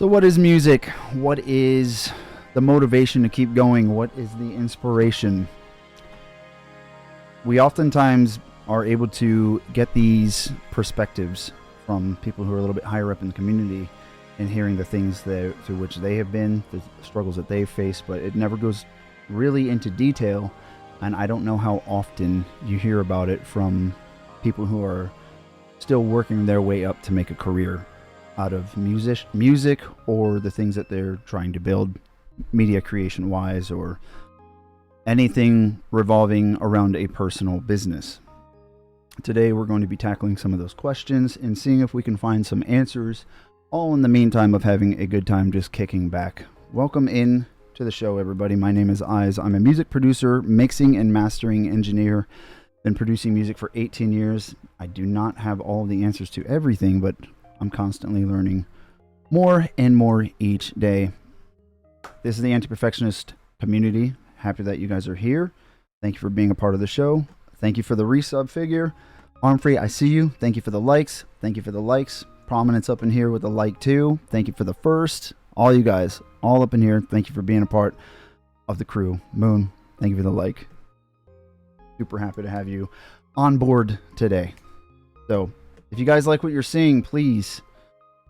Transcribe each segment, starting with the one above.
So, what is music? What is the motivation to keep going? What is the inspiration? We oftentimes are able to get these perspectives from people who are a little bit higher up in the community and hearing the things through which they have been, the struggles that they've faced, but it never goes really into detail. And I don't know how often you hear about it from people who are still working their way up to make a career out of music or the things that they're trying to build media creation wise, or anything revolving around a personal business. Today we're going to be tackling some of those questions and seeing if we can find some answers, all in the meantime of having a good time just kicking back. Welcome in to the show, everybody. My name is Eyes. I'm a music producer, mixing and mastering engineer. Been producing music for 18 years. I do not have all of the answers to everything, but I'm constantly learning more and more each day. This is the Antiperfectionist community. Happy that you guys are here. Thank you for being a part of the show. Thank you for the resub figure. Armfree, I see you. Thank you for the likes. Thank you for the likes. Prominence up in here with a like too. Thank you for the first. All you guys, all up in here. Thank you for being a part of the crew. Moon, thank you for the like. Super happy to have you on board today. So, if you guys like what you're seeing, please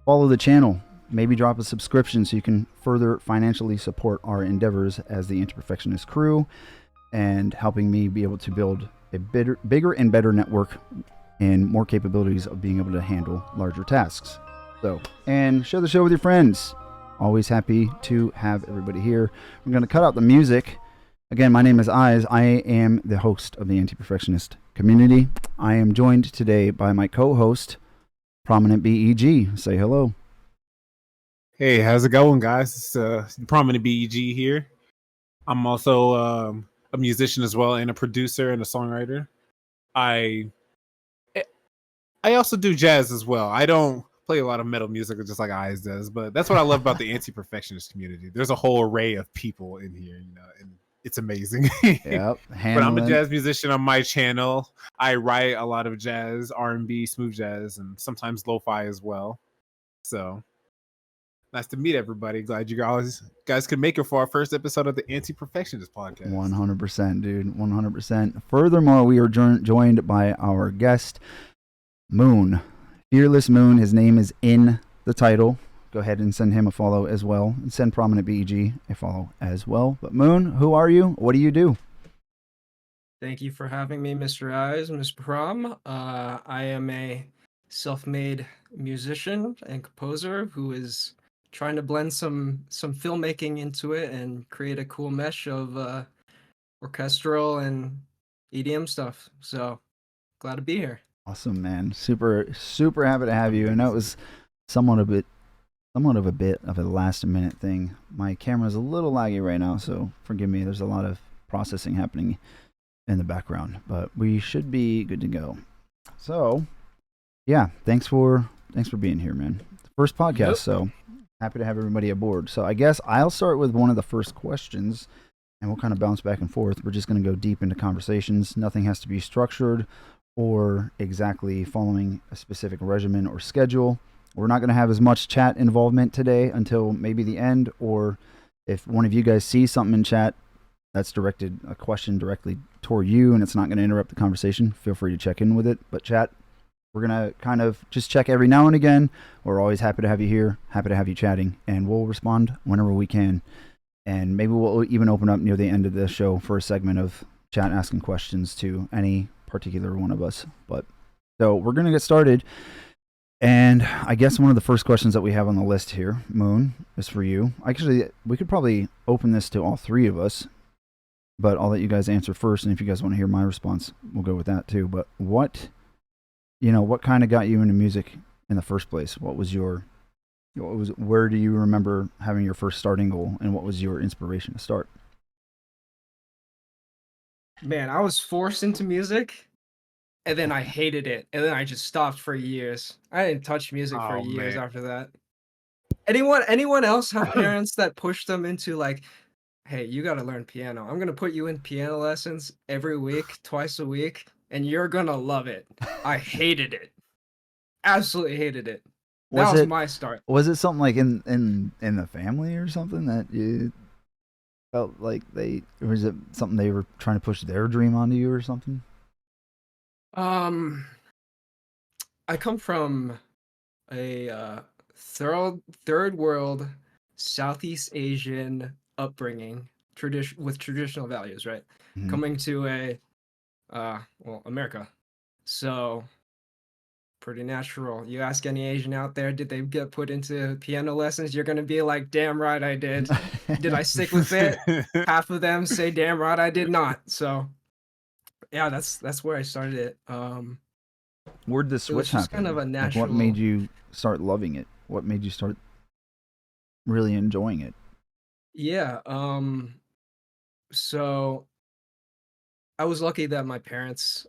follow the channel. Maybe drop a subscription so you can further financially support our endeavors as the Antiperfectionist crew and helping me be able to build a bigger and better network and more capabilities of being able to handle larger tasks. So, and share the show with your friends. Always happy to have everybody here. We're going to cut out the music. Again, my name is Eyes. I am the host of the Antiperfectionist community. I am joined today by my co-host, Prominent BEG. Say hello. Hey, how's it going, guys? It's Prominent BEG here. I'm also a musician as well, and a producer and a songwriter. I also do jazz as well. I don't play a lot of metal music just like Eyes does, but that's what I love about the Anti-Perfectionist community. There's a whole array of people in here, and it's amazing. Yep. But I'm a jazz musician on my channel. I write a lot of jazz, R&B, smooth jazz, and sometimes lo-fi as well. So nice to meet everybody. Glad you guys could make it for our first episode of the Anti-Perfectionist Podcast. 100%, dude. 100%. Furthermore, we are joined by our guest, Moon. FearlessMoon. His name is in the title. Go ahead and send him a follow as well. And send Prominent BEG a follow as well. But Moon, who are you? What do you do? Thank you for having me, Mr. Eyes, Mr. Prom. I am a self-made musician and composer who is trying to blend some filmmaking into it and create a cool mesh of orchestral and EDM stuff. So glad to be here. Awesome, man. Super happy to have you. And that was somewhat of a bit of a last minute thing. My camera's a little laggy right now, so forgive me. There's a lot of processing happening in the background, but we should be good to go. So yeah, thanks for being here, man. The first podcast, yep. So happy to have everybody aboard. So I guess I'll start with one of the first questions and we'll kind of bounce back and forth. We're just going to go deep into conversations. Nothing has to be structured or exactly following a specific regimen or schedule. We're not going to have as much chat involvement today until maybe the end, or if one of you guys sees something in chat that's directed a question directly toward you and it's not going to interrupt the conversation, feel free to check in with it. But chat, we're going to kind of just check every now and again. We're always happy to have you here, happy to have you chatting, and we'll respond whenever we can. And maybe we'll even open up near the end of the show for a segment of chat asking questions to any particular one of us. But so we're going to get started. And I guess one of the first questions that we have on the list here, Moon, is for you. Actually, we could probably open this to all three of us, but I'll let you guys answer first. And if you guys want to hear my response, we'll go with that too. But what kind of got you into music in the first place? Where do you remember having your first starting goal, and what was your inspiration to start? Man, I was forced into music. And then I hated it. And then I just stopped for years. I didn't touch music for years after that. Anyone else have parents that push them into like, hey, you got to learn piano. I'm going to put you in piano lessons every week, twice a week, and you're going to love it. I hated it. Absolutely hated it. That was my start. Was it something like in the family or something that you felt like or was it something they were trying to push their dream onto you or something? I come from a third world Southeast Asian upbringing, with traditional values, right? Mhm. Coming to America. So pretty natural. You ask any Asian out there, did they get put into piano lessons? You're gonna be like, damn right I did. Did I stick with it? Half of them say, damn right I did not. So yeah, that's where I started it. Where'd the It was switch just happen? kind of a Like, what made natural. you start loving it? What made you start really enjoying it? Yeah. So I was lucky that my parents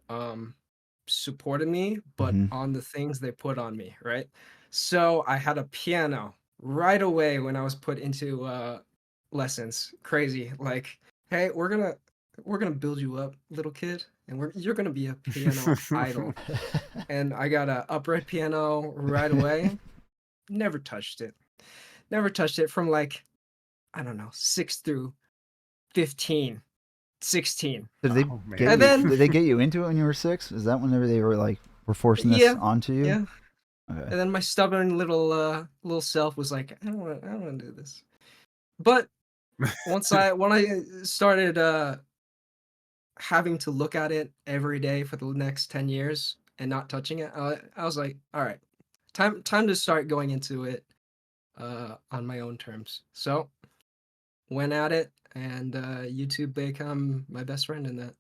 supported me, but hmm on the things they put on me, right? So I had a piano right away when I was put into lessons. Crazy. Like, hey, we're gonna build you up, little kid, and you're gonna be a piano idol. And I got a upright piano right away. Never touched it. Never touched it from like, I don't know, 6 through 15, 16. Did they Oh get And man. you? then Did they get you into it when you were 6? Is that whenever they were like were forcing this yeah, onto you? yeah. Okay. And then my stubborn little self was like, I don't want to do this. But when I started having to look at it every day for the next 10 years and not touching it, I was like, all right, time to start going into it on my own terms. So went at it, and YouTube become my best friend in that.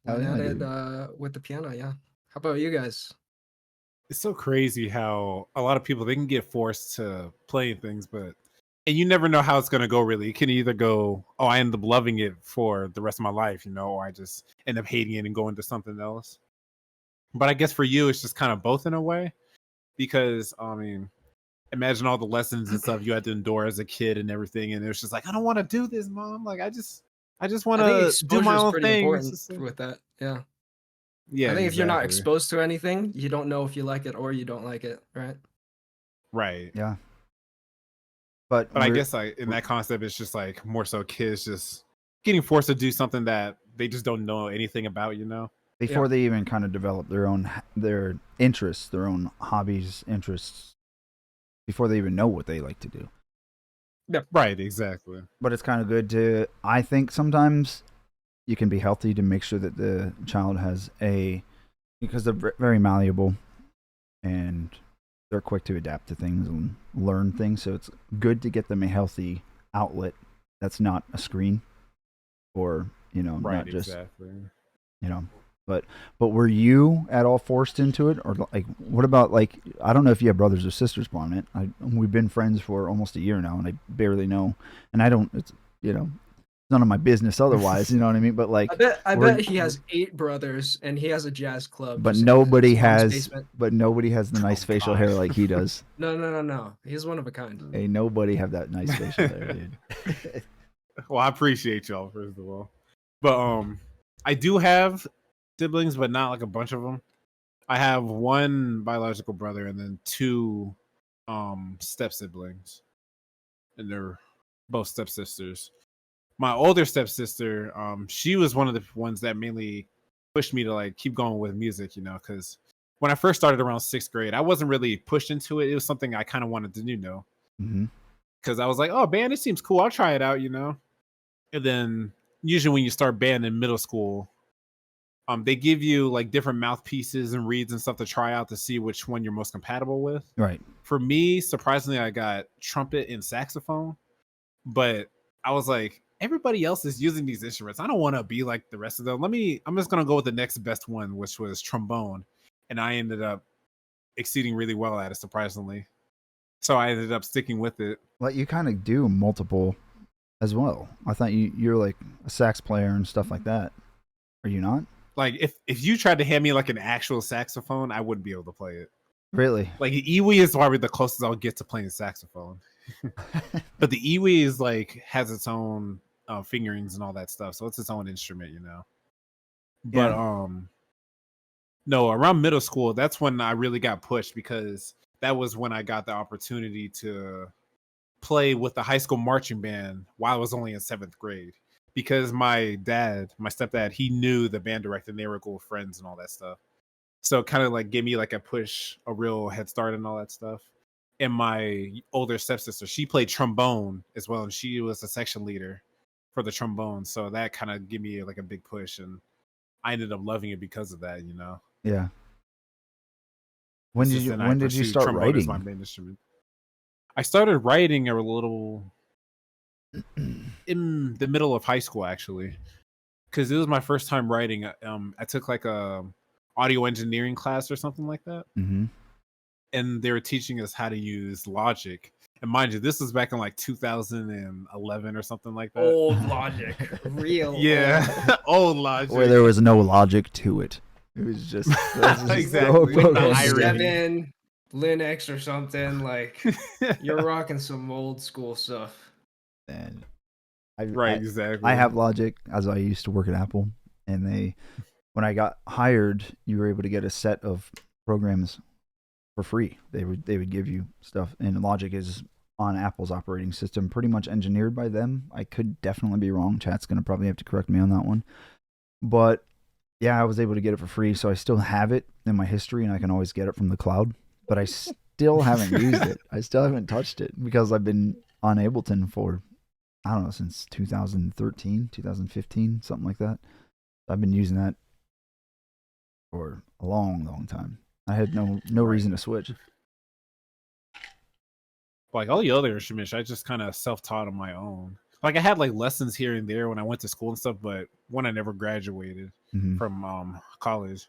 Oh Went yeah, at it dude. with the piano, yeah. How about you guys? It's so crazy how a lot of people they can get forced to play things, but and you never know how it's gonna go really. You can either go, oh, I end up loving it for the rest of my life, or I just end up hating it and going to something else. But I guess for you it's just kind of both in a way. Because I mean, imagine all the lessons and stuff you had to endure as a kid and everything, and it was just like, I don't want to do this, mom. Like I just want I think to do my exposure is own pretty thing. It's important just like, with that. Yeah. yeah, I think if you're not exactly. exposed to anything, you don't know if you like it or you don't like it, right? Right. Yeah. But But I guess like in that concept, it's just like more so kids just getting forced to do something that they just don't know anything about. Yeah. before they even kind of develop their interests, their own hobbies, interests, before they even know what they like to do. Right, exactly. But it's kind of good to, I think sometimes you can be healthy to make sure that the child has because they're very malleable and they're quick to adapt to things and learn things. So it's good to get them a healthy outlet that's not a screen or, Right, not just, exactly. you know, but were you at all forced into it, or like what about, like, I don't know if you have brothers or sisters, Bonnet. We've been friends for almost a year now, and I barely know, and I don't. It's none of my business otherwise. You know what I mean? But like, I we're, bet he has 8 brothers and he has a jazz club but just in his nobody mom's has, basement. the nice Oh facial hair God. like he does. No. He's one of a kind. Hey, nobody have that nice facial hair, dude. Well, I appreciate y'all first of all, but I do have siblings, but not like a bunch of them. I have one biological brother and then two step siblings, and they're both stepsisters. My older stepsister, she was one of the ones that mainly pushed me to like keep going with music, because when I first started around 6th grade, I wasn't really pushed into it. It was something I kind of wanted to do, hmm because I was like, oh, band, it seems cool. I'll try it out. And then usually when you start band in middle school, they give you like different mouthpieces and reeds and stuff to try out to see which one you're most compatible with. Right. For me, surprisingly, I got trumpet and saxophone, but I was like, everybody else is using these instruments. I don't want to be like the rest of them. I'm just gonna go with the next best one, which was trombone, and I ended up exceeding really well at it, surprisingly. So I ended up sticking with it. Like, you kind of do multiple as well. I thought you're like a sax player and stuff like that. Are you not? Like if you tried to hand me like an actual saxophone, I wouldn't be able to play it. Really? Like Iwi is probably the closest I'll get to playing saxophone. But the Iwi is like has its own fingerings and all that stuff, so it's its own instrument. But Yeah. No, around middle school, that's when I really got pushed because that was when I got the opportunity to play with the high school marching band while I was only in 7th grade. Because my stepdad, he knew the band director and they were cool friends and all that stuff. So it kind of like gave me like a push, a real head start and all that stuff. And my older stepsister, she played trombone as well, and she was a section leader for the trombone. So that kind of gave me like a big push, and I ended up loving it because of that, you know. Yeah. When did you start trombone as my writing? main instrument. I started writing a little in the middle of high school, actually, because it was my first time writing. I took like a audio engineering class or something like that, Mm-hmm. and they were teaching us how to use Logic. And mind you, this was back in like 2011 or something like that. Old Logic, real. Yeah, old Logic. Where there was no logic to it. It was just, exactly. Windows irony. 7, Linux or something. Like, you're rocking some old school stuff. And exactly. I have Logic as I used to work at Apple, and when I got hired, you were able to get a set of programs for free. They would give you stuff, and Logic is on Apple's operating system, pretty much engineered by them. I could definitely be wrong. Chat's gonna probably have to correct me on that one, but yeah, I was able to get it for free, so I still have it in my history, and I can always get it from the cloud. But I still haven't used it. I still haven't touched it because I've been on Ableton for, I don't know, since 2013, 2015, something like that. I've been using that for a long, long time. I had no reason to switch. Like all the other instruments, I just kind of self-taught on my own. Like I had like lessons here and there when I went to school and stuff, but when I never graduated from college.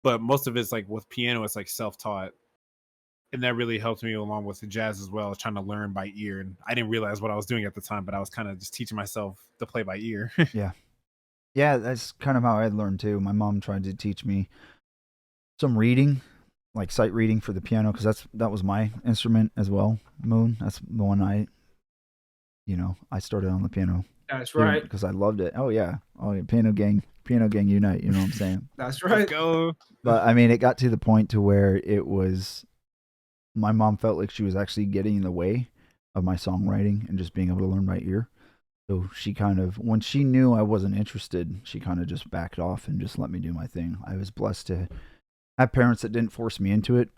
But most of it's like with piano, it's like self-taught. And that really helped me along with the jazz as well, trying to learn by ear. And I didn't realize what I was doing at the time, but I was kind of just teaching myself to play by ear. Yeah, that's kind of how I learned too. My mom tried to teach me some reading, like sight reading for the piano, because that was my instrument as well. Moon. That's the one I started on the piano. That's right. Because I loved it. Oh yeah, piano gang unite. You know what I'm saying? That's right. Let's go. But I mean, it got to the point to where it was. My mom felt like she was actually getting in the way of my songwriting and just being able to learn by ear. So she kind of, when she knew I wasn't interested, she kind of just backed off and just let me do my thing. I was blessed to have parents that didn't force me into it.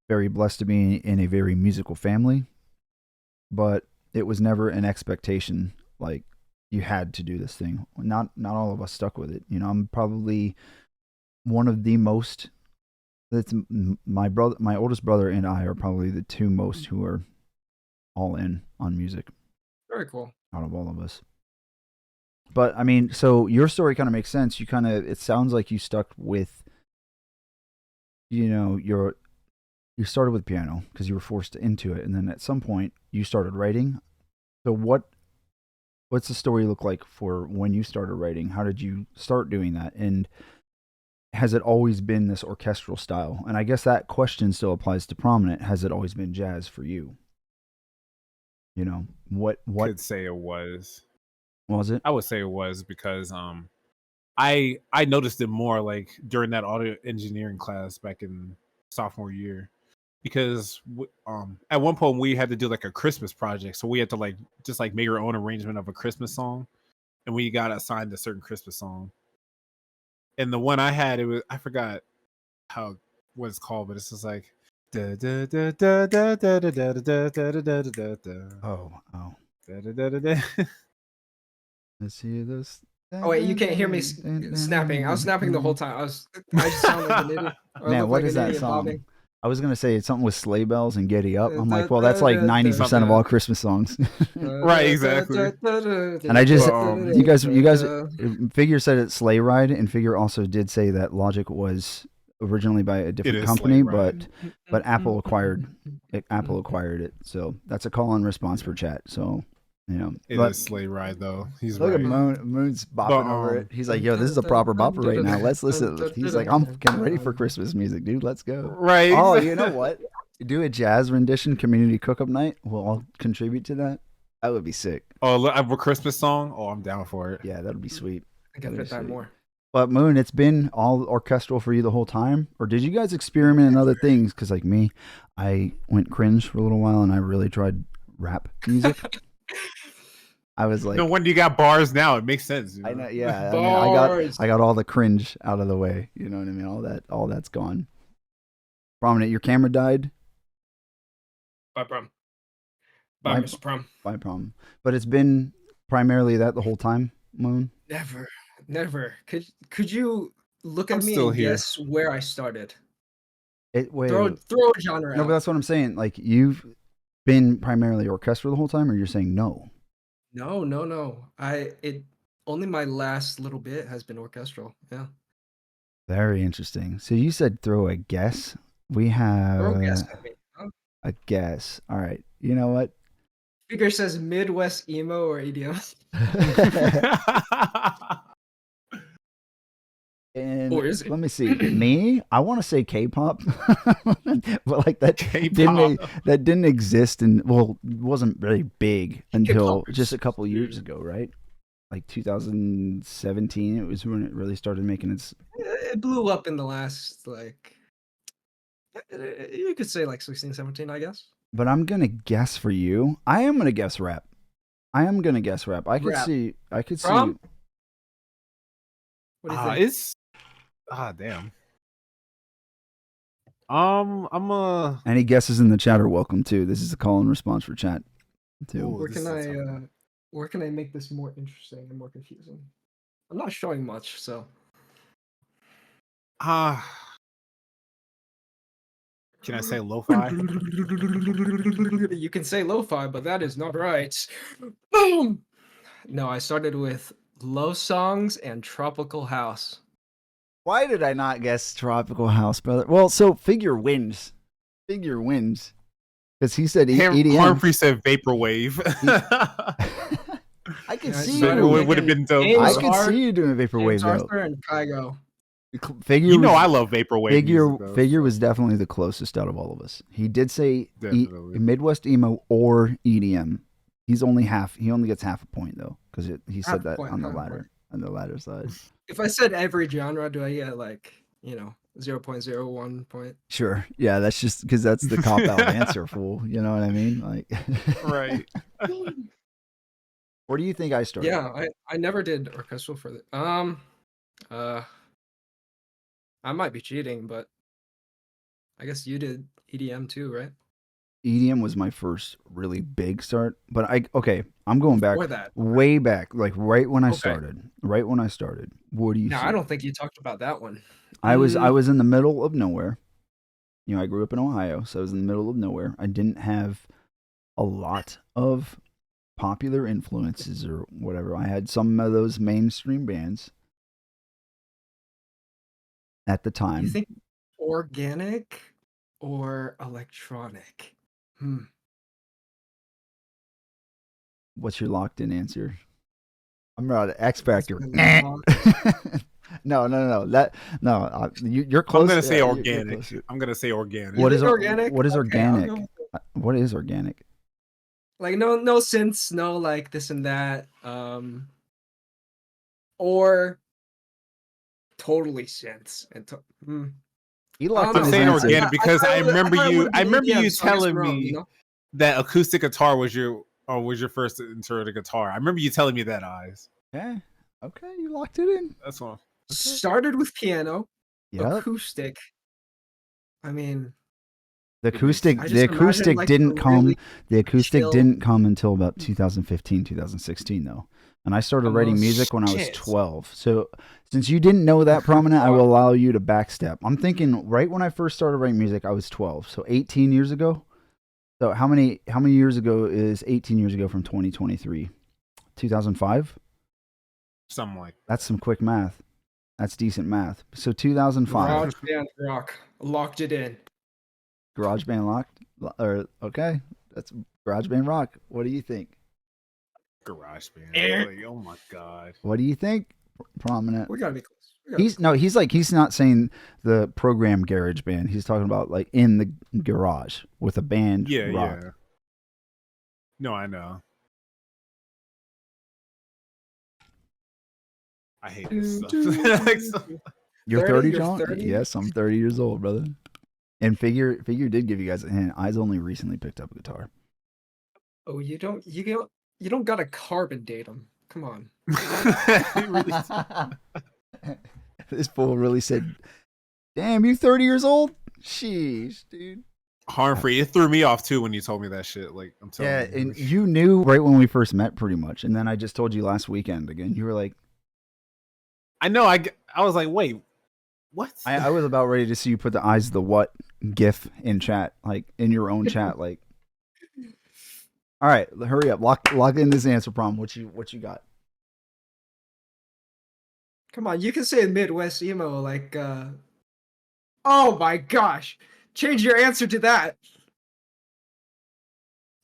Very blessed to be in a very musical family. But it was never an expectation like you had to do this thing. Not all of us stuck with it. You know, I'm probably one of the most. That's my brother, my oldest brother, and I are probably the two most who are all in on music. Very cool. Out of all of us. But I mean, so your story kind of makes sense. It sounds like you stuck with, you started with piano because you were forced into it, and then at some point you started writing. So what's the story look like for when you started writing? How did you start doing that? And has it always been this orchestral style? And I guess that question still applies to Prominent. Has it always been jazz for you? You know, what Could say it was. Was it? I would say it was because I noticed it more like during that audio engineering class back in sophomore year, because at one point we had to do like a Christmas project, so we had to like just like make our own arrangement of a Christmas song, and we got assigned a certain Christmas song. And the one I had, I forgot what it's called, but it's just like da da da da da da da da da da da da da. Oh. Da da da da da. Let's hear this. Oh wait, you can't hear me snapping. I was snapping the whole time. I just sound like an idiot. Man, what is that song? Bobbing. I was gonna say it's something with sleigh bells and Giddy Up. I'm like, well, that's like 90% of all Christmas songs. Right, exactly. And I just, you guys, Figure said it's Sleigh Ride, and Figure also did say that Logic was originally by a different company, but Apple acquired it. So that's a call and response for chat. So. It is Sleigh Ride though. He's look right. at Moon's bopping over it. He's like, "Yo, this is a proper bopper right now. Let's listen." He's like, "I'm getting ready for Christmas music, dude. Let's go." Right. Oh, you know what? Do a jazz rendition community cook-up night. We'll all contribute to that. That would be sick. Oh, a Christmas song. Oh, I'm down for it. Yeah, that'd be sweet. I can fit that more. But Moon, it's been all orchestral for you the whole time, or did you guys experiment in other things? Because like me, I went cringe for a little while, and I really tried rap music. I was like, no wonder you got bars now. It makes sense. I know, yeah. I mean, Bars. I got all the cringe out of the way. You know what I mean? All that's gone. Prominent, your camera died. Bye, Prom. Bye, Bye, Mr. Prom. By problem, but it's been primarily that the whole time, Moon. Never. Could you look at I'm me still and here. guess where I started? Wait, Throw a genre no, out. but that's what I'm saying. Like you've been primarily orchestral the whole time, or you're saying no? No. Only my last little bit has been orchestral. Yeah. Very interesting. So you said throw a guess. We have Throw a guess at me. Huh? a guess. All right. You know what? Figure says Midwest emo or EDM. And Or is it? let me see. Me, I want to say K-pop, but like that K-pop. didn't exist, and well, wasn't really big until K-popers. just a couple years ago, right? Like 2017, it was when it really started making its. It blew up in the last, like, you could say like 16, 17, I guess. But I'm gonna guess for you. I am gonna guess rap. I could Rap. see. Prom? What do you think? It's damn. I'm Any guesses in the chat are welcome too. This is a call and response for chat too. Ooh. Where this can is tough. where can I make this more interesting and more confusing? I'm not showing much, so Can I say lo-fi? you can say lo-fi, but that is not right. Boom. No, I started with low songs and tropical house. Why did I not guess tropical house, brother? Well, so Figure wins. Because he said EDM. Humphrey said vaporwave. I could Yeah, I see started you. It would have been dope. James I could Hart, see you doing vaporwave James though. Arthur and Kygo. Figure. You know was- I love vaporwave music, though. Figure was definitely the closest out of all of us. He did say Definitely. Midwest emo or EDM. He's only half. He only gets half a point though, because he Half said a that point, on the half a ladder. On the ladder side. If I said every genre, do I get like 0.01 point? Sure. Yeah, that's just because that's the cop out answer, fool. You know what I mean? Like. Right. Where do you think I started? Yeah, I never did orchestral for the I might be cheating, but I guess you did EDM too, right? EDM was my first really big start, but I'm going back Before that. way back, like right when I Okay. started. Right when I started. What do you No, think? I don't think you talked about that one. I was in the middle of nowhere. You know, I grew up in Ohio, so I was in the middle of nowhere. I didn't have a lot of popular influences or whatever. I had some of those mainstream bands at the time. You think organic or electronic? What's your locked in answer? I'm not an X Factor. That's No. You're close. I'm gonna say you're organic. closer. I'm gonna say organic. What You is think organic? What is Okay, I'll organic? go with it. What is organic? Like no synths, no like this and that. Or totally synths and He locked I'm in his saying answer. organic because I remember you EDM, so I guess telling we're wrong, me that acoustic guitar was your first intro to guitar. I remember you telling me that, Eyes. Yeah. Okay, you locked it in. That's one. Started with piano, Yep. acoustic. I mean, The acoustic I just imagine, like, didn't the come. really The acoustic chill- didn't come until about 2015, 2016 though. And I started writing music when I was shit. 12. So since you didn't know that prominent, I will allow you to backstep. I'm thinking right when I first started writing music, I was 12. So 18 years ago. So how many years ago is 18 years ago from 2023? 2005? Something like That's some quick math. That's decent math. So 2005. Garage band rock. Locked it in. Garage Band locked? Or okay. That's Garage Band rock. What do you think? garage band. Eh. Like, oh my god. What do you think? Prominent. We gotta be close. He's not saying the program garage band. He's talking about like in the garage with a band. Yeah, rock. yeah. No, I know. I hate this stuff. Like, You're 30, You're John? 30? Yes, I'm 30 years old, brother. And figure did give you guys a hint. I's only recently picked up a guitar. Oh, you don't gotta carbon date them. Come on. This fool really said, "Damn, you 30 years old? Sheesh, dude." Harm-free. It threw me off too when you told me that shit. Like, I'm telling Yeah, you. and you knew right when we first met, pretty much. And then I just told you last weekend again. You were like, I know. I was like, wait, what? I was about ready to see you put the eyes the what gif in chat, like in your own chat, like. All right, hurry up. Lock in this answer, Prom. What you got? Come on, you can say Midwest emo like oh my gosh. Change your answer to that.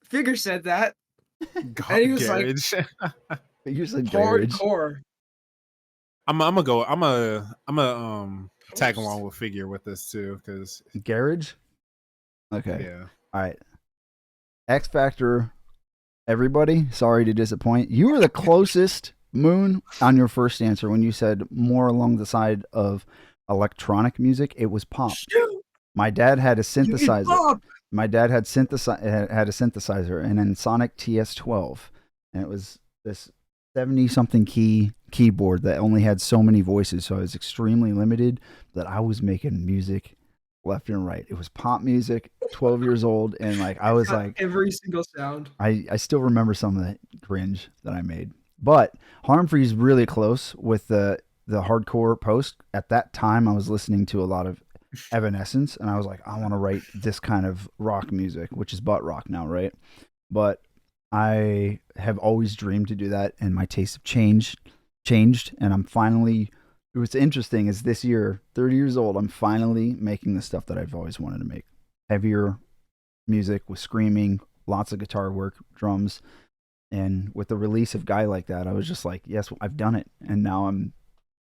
Figure said that. And he was Garage. You said garage. Hardcore. I'm gonna tag along with Figure with this too, because Garage. Okay. yeah. All right. X Factor. Everybody, sorry to disappoint. You were the closest, Moon, on your first answer when you said more along the side of electronic music. It was pop. Shoot. My dad had a synthesizer. My dad had a synthesizer, and then Sonic TS12, and it was this 70-something key keyboard that only had so many voices, so I was extremely limited. That I was making music left and right. It was pop music, 12 years old, and like I was like every single sound. I still remember some of the cringe that I made. But Harmfree is really close with the hardcore post. At that time I was listening to a lot of Evanescence, and I was like, I want to write this kind of rock music, which is butt rock now, right? But I have always dreamed to do that, and my tastes have changed, and I'm finally. What's interesting is this year, 30 years old, I'm finally making the stuff that I've always wanted to make. Heavier music with screaming, lots of guitar work, drums. And with the release of Guy Like That, I was just like, yes, I've done it. And now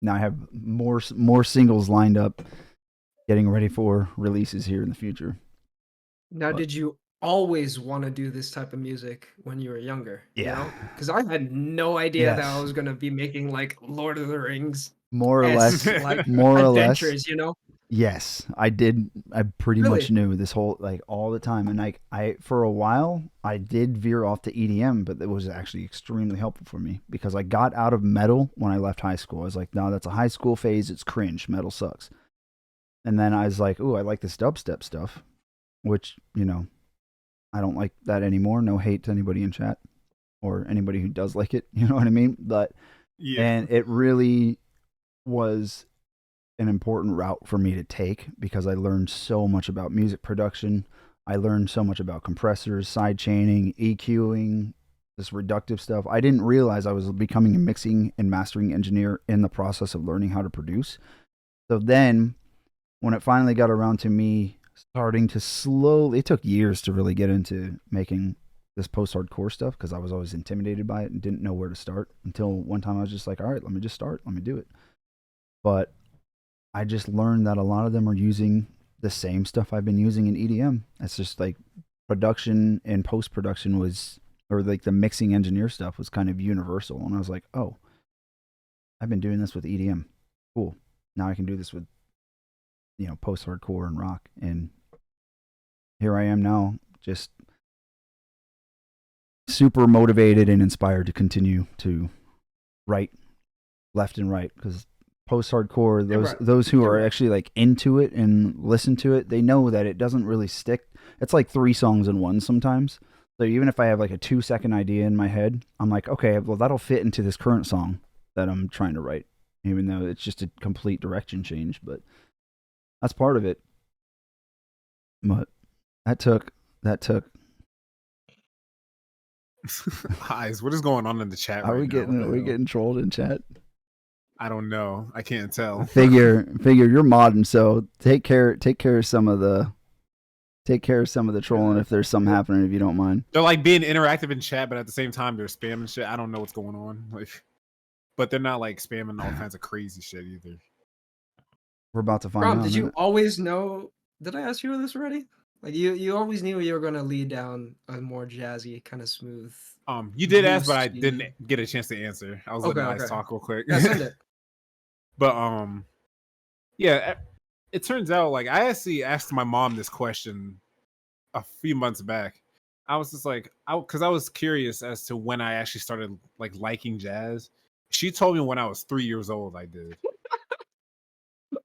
I have more singles lined up, getting ready for releases here in the future. Now, did you always want to do this type of music when you were younger? Yeah. Because I had no idea that I Yes. was going to be making like Lord of the Rings. More or less. Like More or less. adventures, you know? Yes, I did. I pretty much knew this whole, like, all the time. And like I for a while I did veer off to EDM, but it was actually extremely helpful for me because I got out of metal when I left high school. I was like, no, that's a high school phase. It's cringe. Metal sucks. And then I was like, ooh, I like this dubstep stuff, which, you know, I don't like that anymore. No hate to anybody in chat or anybody who does like it. You know what I mean? But Yeah. and it really was an important route for me to take because I learned so much about music production. I learned so much about compressors, side chaining, EQing, this reductive stuff. I didn't realize I was becoming a mixing and mastering engineer in the process of learning how to produce. So then when it finally got around to me starting to slowly, it took years to really get into making this post-hardcore stuff because I was always intimidated by it and didn't know where to start until one time I was just like, all right, let me just start. Let me do it. But I just learned that a lot of them are using the same stuff I've been using in EDM. It's just like production and post-production was, or like the mixing engineer stuff was kind of universal. And I was like, oh, I've been doing this with EDM. Cool. Now I can do this with, you know, post-hardcore and rock. And here I am now, just super motivated and inspired to continue to write left and right because post-hardcore, those who are actually like into it and listen to it, they know that it doesn't really stick. It's like 3 songs in one sometimes. So even if I have like a 2-second idea in my head, I'm like, okay, well that'll fit into this current song that I'm trying to write, even though it's just a complete direction change. But that's part of it. But that took. Eyes, what is going on in the chat? Are we right now? getting? Are we getting trolled in chat? I don't know. I can't tell. Figure you're modding, so take care of some of the trolling if there's some happening, if you don't mind. They're like being interactive in chat, but at the same time they're spamming shit. I don't know what's going on. Like, but they're not like spamming all kinds of crazy shit either. We're about to find Rob, out. did you always know? Did I ask you this already? Like you always knew you were gonna lead down a more jazzy, kind of smooth. You did ask, but I didn't get a chance to answer. I was letting Eyes talk real quick. Yeah, send it. But yeah, it turns out like I actually asked my mom this question a few months back. I was just like, because I was curious as to when I actually started like liking jazz. She told me when I was 3 years old. I did.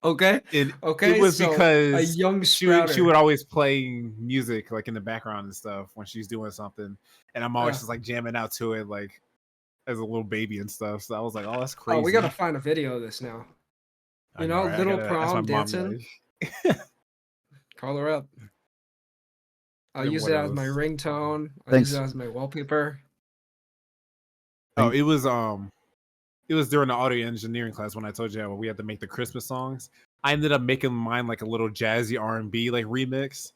Okay. It was So a because young she sprouter. would always play music like in the background and stuff when she's doing something, and I'm always just like jamming out to it like as a little baby and stuff. So I was like, oh, that's crazy. Oh, we gotta find a video of this now. I know, right? Little I gotta ask my Prom mom. dancing. Like, Call her up. I'll Then use what it as my else? ringtone. I'll Thanks. use it as my wallpaper. Oh, it was during the audio engineering class when I told you we had to make the Christmas songs. I ended up making mine like a little jazzy R&B like remix,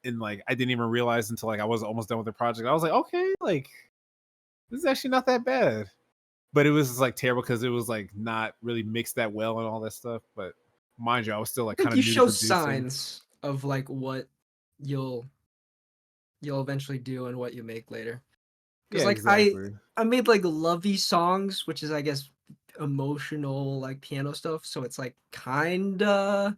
and like I didn't even realize until like I was almost done with the project. I was like, okay, like this is actually not that bad, but it was just, like terrible because it was like not really mixed that well and all that stuff. But mind you, I was still like I kind think of you new to show producing. signs of like what you'll eventually do and what you make later. Because Yeah, like exactly. I made like lovey songs, which is I guess emotional like piano stuff. So it's like kinda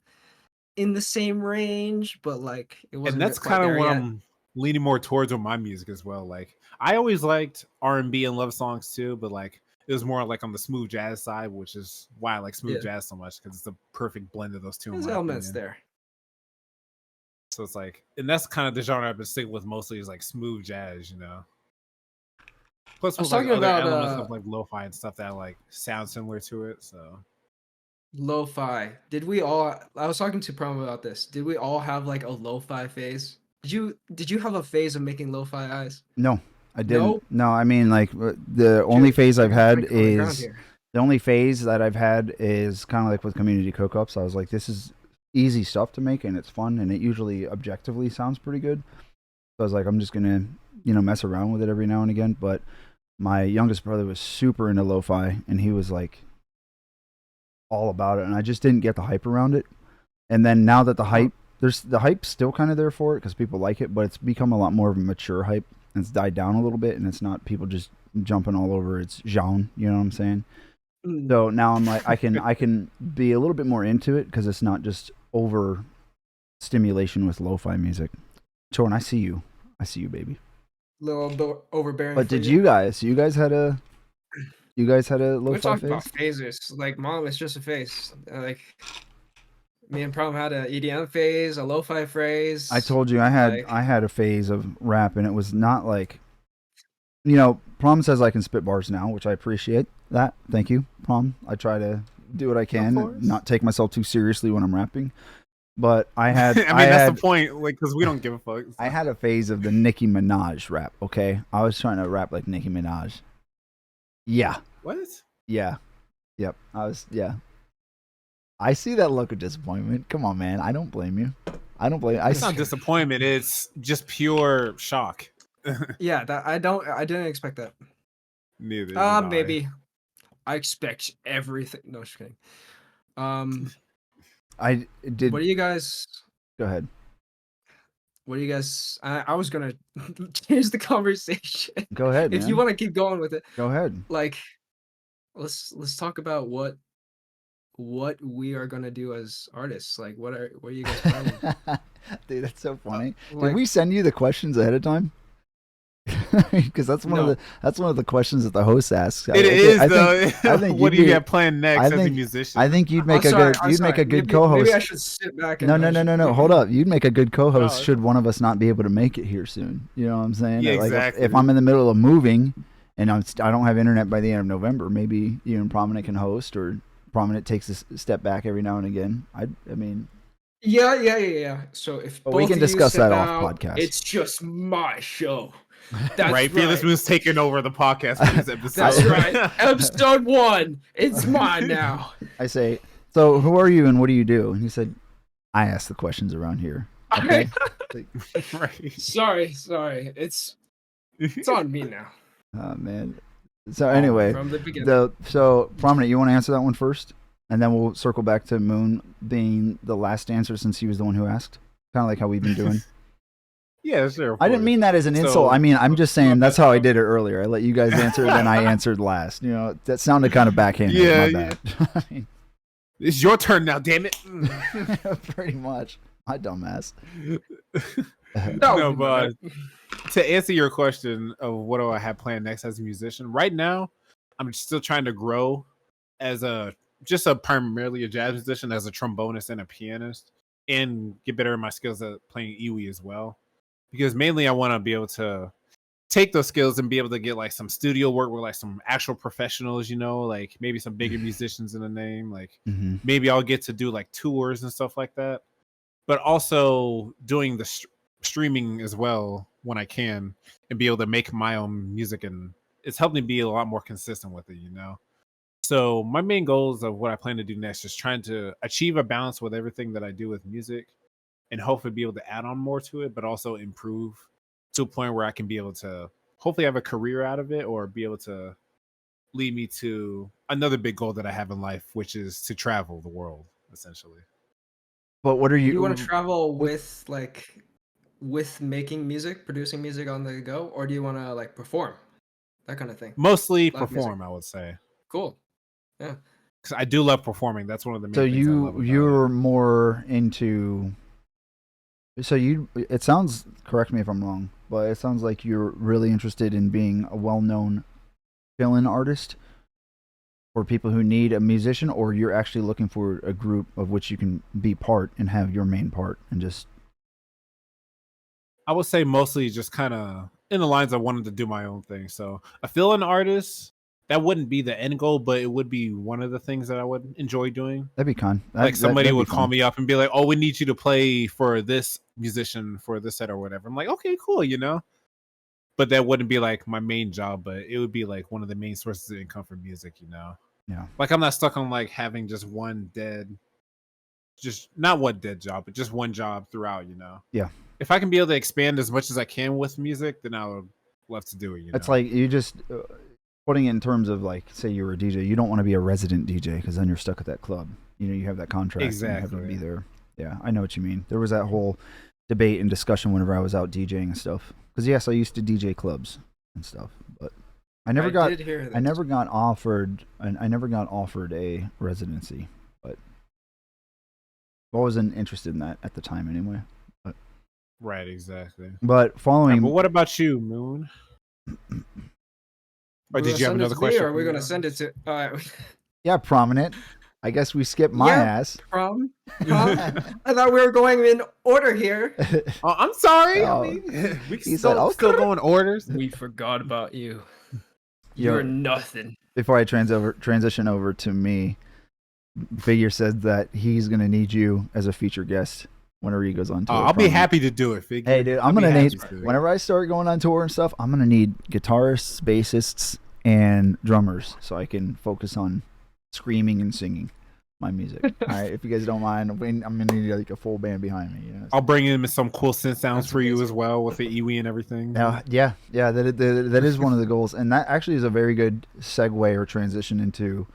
in the same range, but like it And wasn't that's quite kind of there what yet. I'm leaning more towards with my music as well. Like I always liked R&B and love songs too, but like it was more like on the smooth jazz side, which is why I like smooth Yeah. jazz so much because it's the perfect blend of those two. There's in my elements opinion. there. So it's like, and that's kind of the genre I've been sticking with mostly is like smooth jazz, you know. Plus, I was with like talking other about elements of like lo-fi and stuff that like sound similar to it. So lo-fi. I was talking to Prom about this. Did we all have like a lo-fi phase? Did you have a phase of making lo-fi eyes? No, I didn't. No? No, I mean like the only phase I've had is the only phase that I've had is kind of like with community cook-ups. I was like, this is easy stuff to make and it's fun and it usually objectively sounds pretty good. So I was like, I'm just gonna mess around with it every now and again. But my youngest brother was super into lo-fi and he was like all about it, and I just didn't get the hype around it. And then now that the hype's still kind of there for it because people like it, but it's become a lot more of a mature hype and it's died down a little bit, and it's not people just jumping all over its genre. You know what I'm saying? So now I'm like, I can be a little bit more into it because it's not just over stimulation with lo-fi music. Jordan, I see you, baby. Little overbearing. But did you guys had a lo-fi We're talking phase? about phases. Like, mom, it's just a phase. Like, me and Prom had an EDM phase, a lo-fi phase. I told you I had a phase of rap, and it was not like, Prom says I can spit bars now, which I appreciate that. Thank you, Prom. I try to do what I can, and not take myself too seriously when I'm rapping. But I had, that's the point, like, because we don't give a fuck. I had a phase of the Nicki Minaj rap. Okay, I was trying to rap like Nicki Minaj. Yeah. What? Yeah. Yep. I see that look of disappointment. Come on, man. I don't blame you. It's not disappointment. It's just pure shock. Yeah, I didn't expect that. Neither. Maybe. I expect everything. No, just kidding. I did. What do you guys? Go ahead. What do you guys? I was gonna change the conversation. Go ahead, if man. you want to keep going with it. Go ahead. Like, let's talk about what we are gonna do as artists. Like, what are you guys planning? Dude, that's so funny. Did we send you the questions ahead of time? Because that's one of the questions that the host asks. It is though. I think what do you got planned next as a musician? I think you'd make a good co-host. Maybe I should sit back. And No. Hold up. You'd make a good co-host should one of us not be able to make it here soon. You know what I'm saying? Yeah, like exactly. if I'm in the middle of moving and I don't have internet by the end of November, maybe you and Prominent can host, or Prominent takes a step back every now and again. I mean. Yeah. So if we can discuss that off podcast. It's just my show. That's right. FearlessMoon's taking over the podcast for this episode. That's right. Episode 1. It's mine now. I say, so who are you and what do you do? And he said, I ask the questions around here. Okay. Right. Sorry. It's on me now. Oh man. So anyway, from the beginning. So Prominent, you want to answer that one first, and then we'll circle back to Moon being the last answer since he was the one who asked. Kind of like how we've been doing. Yeah, sure. I didn't mean that as an insult. I mean, I'm just saying that's how I did it earlier. I let you guys answer, then I answered last. That sounded kind of backhanded. Yeah. My bad. It's your turn now, damn it. Pretty much. My dumbass. No, but to answer your question of what do I have planned next as a musician, right now, I'm still trying to grow as primarily a jazz musician, as a trombonist and a pianist, and get better in my skills at playing iwi as well. Because mainly I want to be able to take those skills and be able to get like some studio work with like some actual professionals, like maybe some bigger musicians in the name. Like maybe I'll get to do like tours and stuff like that. But also doing the streaming as well when I can, and be able to make my own music, and it's helped me be a lot more consistent with it, So my main goals of what I plan to do next is trying to achieve a balance with everything that I do with music, and hopefully be able to add on more to it, but also improve to a point where I can be able to hopefully have a career out of it, or be able to lead me to another big goal that I have in life, which is to travel the world, essentially. But what are you? Do you want to travel with making music, producing music on the go, or do you want to like perform, that kind of thing? Mostly Live perform, music. I would say. Cool. Yeah. Because I do love performing. That's one of the main So things I love about you're it. more into. So it sounds, correct me if I'm wrong, but it sounds like you're really interested in being a well-known fill-in artist for people who need a musician, or you're actually looking for a group of which you can be part and have your main part and just. I would say mostly just kind of in the lines I wanted to do my own thing. So a fill-in artist, that wouldn't be the end goal, but it would be one of the things that I would enjoy doing. That'd be con. Like somebody would call me up and be like, "Oh, we need you to play for this musician for this set or whatever." I'm like, "Okay, cool," But that wouldn't be like my main job, but it would be like one of the main sources of income for music, Yeah. Like I'm not stuck on like having just not one dead job, but just one job throughout, Yeah. If I can be able to expand as much as I can with music, then I would love to do it. It's like you just putting it in terms of like, say you were a DJ, you don't want to be a resident DJ because then you're stuck at that club. You have that contract. Exactly. And you have to be there. Yeah, I know what you mean. There was that whole debate and discussion whenever I was out DJing and stuff. Because yes, I used to DJ clubs and stuff, but I never got offered a residency, but I wasn't interested in that at the time anyway. Right, exactly. But following. But what about you, Moon? Or did you have another question? Or are we going to send it to? Yeah, prominent. I guess we skipped my ass. I thought we were going in order here. Oh, I'm sorry. Oh. I mean, we can still go in orders. We forgot about you. You're nothing. Before I transition over to me, Figure said that he's going to need you as a feature guest whenever he goes on tour. I'll be happy to do it, Figure. Hey, dude, I'm going to need, whenever I start going on tour and stuff, I'm going to need guitarists, bassists, and drummers so I can focus on screaming and singing my music. All right, if you guys don't mind, I'm going to need like a full band behind me. I'll bring in some cool synth sounds for you as well with the iwi and everything. Yeah, that is one of the goals. And that actually is a very good segue or transition into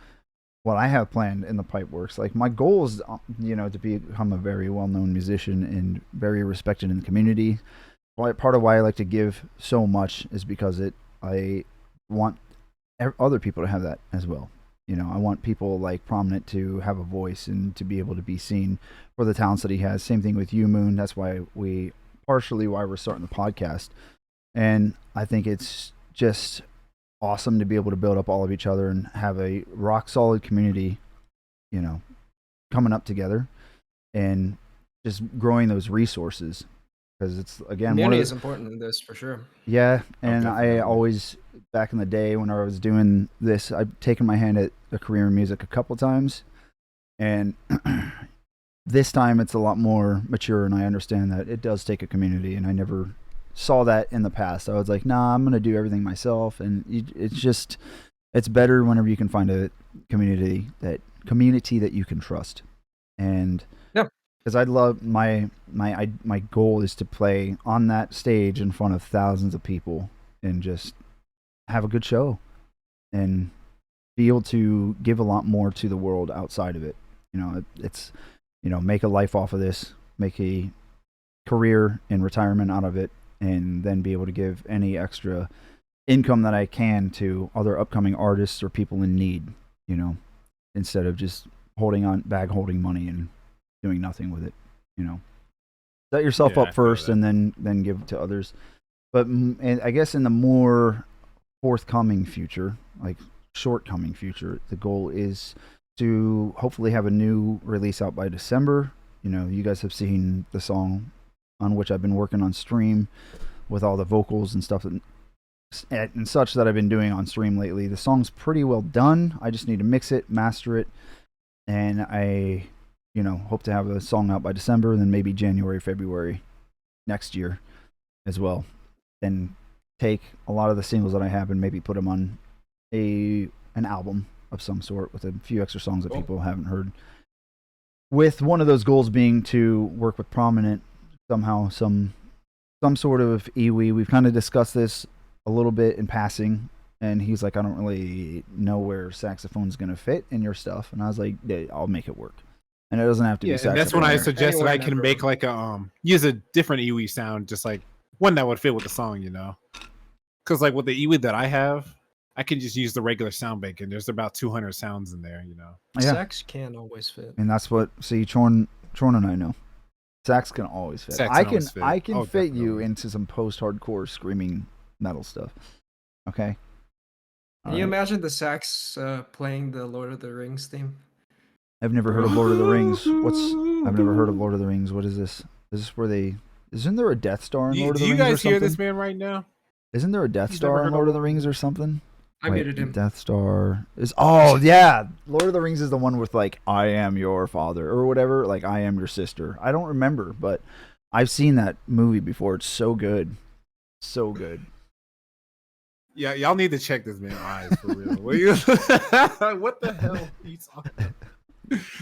what I have planned in the pipe works. Like my goal is, to become a very well-known musician and very respected in the community. Part of why I like to give so much is because I want other people to have that as well. I want people like Prominent to have a voice and to be able to be seen for the talents that he has. Same thing with you, Moon. That's why we're starting the podcast. And I think it's just awesome to be able to build up all of each other and have a rock solid community, coming up together and just growing those resources. Because it's, again, community is important in this for sure. Yeah, and I always, back in the day when I was doing this, I've taken my hand at a career in music a couple times, and this time it's a lot more mature, and I understand that it does take a community, and I never saw that in the past. I was like, nah, I'm gonna do everything myself, and it's better whenever you can find a community that you can trust, and. Because I'd love my goal is to play on that stage in front of thousands of people and just have a good show and be able to give a lot more to the world outside of it. It's make a life off of this, make a career and retirement out of it, and then be able to give any extra income that I can to other upcoming artists or people in need, instead of just bag holding money and doing nothing with it. Set yourself Yeah, I up feel first that. and then give it to others. But and I guess in the more forthcoming future, like shortcoming future, the goal is to hopefully have a new release out by December. You guys have seen the song on which I've been working on stream with all the vocals and stuff and such that I've been doing on stream lately. The song's pretty well done. I just need to mix it, master it, and I hope to have a song out by December, and then maybe January, February next year as well. Then take a lot of the singles that I have and maybe put them on an album of some sort with a few extra songs that people haven't heard. With one of those goals being to work with Prominent somehow, some sort of iwi. We've kind of discussed this a little bit in passing, and he's like, I don't really know where saxophone's going to fit in your stuff. And I was like, yeah, I'll make it work. And it doesn't have to be saxophone. And that's when I suggested Anywhere I can never. make like a use a different iwi sound, just like one that would fit with the song, because like with the iwi that I have, I can just use the regular sound bank, and there's about 200 sounds in there, Yeah. Sax can always fit. And that's what, see, Chorn and I know. Sax can always fit. Sax I can always fit. I can Oh, fit you definitely. into some post-hardcore screaming metal stuff. Okay? Can you imagine the sax playing the Lord of the Rings theme? I've never heard of Lord of the Rings. I've never heard of Lord of the Rings. What is this? Is this where they... Isn't there a Death Star in Lord of the Do you Rings or guys hear something? this man right now? Isn't there a Death He's Star never in heard Lord of of the Rings or something? I muted him. Death Star is... Oh, yeah. Lord of the Rings is the one with, like, I am your father or whatever. Like, I am your sister. I don't remember, but I've seen that movie before. It's so good. So good. Yeah, y'all need to check this man's eyes for real. What the hell are you talking about?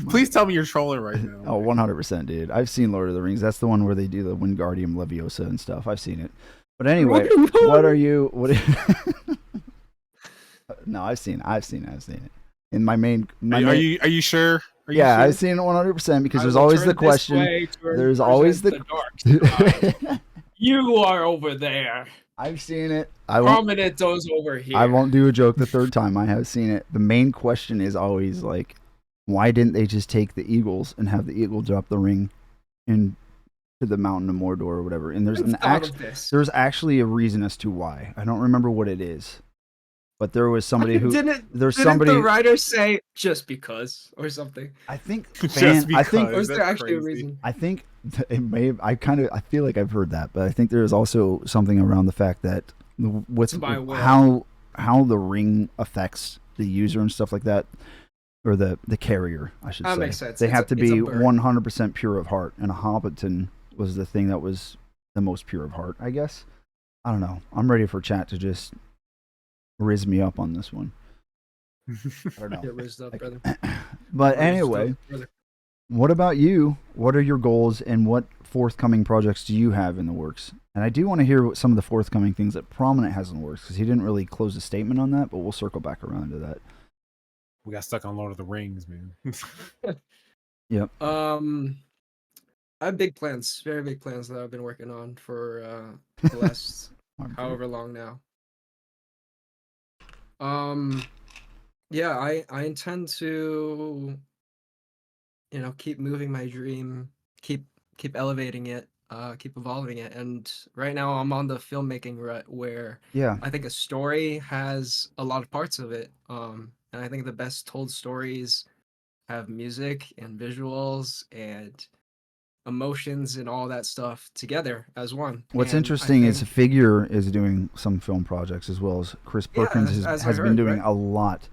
Please tell me you're trolling right now. Oh, 100%, dude. I've seen Lord of the Rings. That's the one where they do the Wingardium Leviosa and stuff. I've seen it. But anyway, what are you... No, I've seen it. In my main... Are you sure? Are you Yeah, sure? I've seen it 100% because I there's will always turn the this question. way to There's always the... dark side. You are over there. I've seen it. I won't Prominento's over here. I won't do a joke the third time. I have seen it. The main question is always like, why didn't they just take the Eagles and have the Eagle drop the ring into the mountain of Mordor or whatever? And there's actually a reason as to why. I don't remember what it is, but there was somebody who didn't somebody. the writer say just because or something? I think Just I think Or is there That's actually a crazy. reason? I think it may. I feel like I've heard that, but I think there is also something around the fact that with by will. how the ring affects the user and stuff like that, or the carrier, I should That say. makes sense. They have to be it's a bird. 100% pure of heart, and a Hobbiton was the thing that was the most pure of heart, I guess. I don't know. I'm ready for chat to just riz me up on this one. I don't know. Get rizzed up, brother. But Rizzed anyway, up, brother. what about you? What are your goals and what forthcoming projects do you have in the works? And I do want to hear what some of the forthcoming things that Prominent has in the works, because he didn't really close a statement on that, but we'll circle back around to that. We got stuck on Lord of the Rings, man. Yep. I have big plans, very big plans that I've been working on for the last however long now. Yeah, I intend to, keep moving my dream, keep elevating it, keep evolving it. And right now I'm on the filmmaking rut where Yeah. I think a story has a lot of parts of it. And I think the best told stories have music and visuals and emotions and all that stuff together as one. What's And I interesting is think- Figure is doing some film projects, as well as Chris Yeah, Perkins as I has been heard, doing right? a lot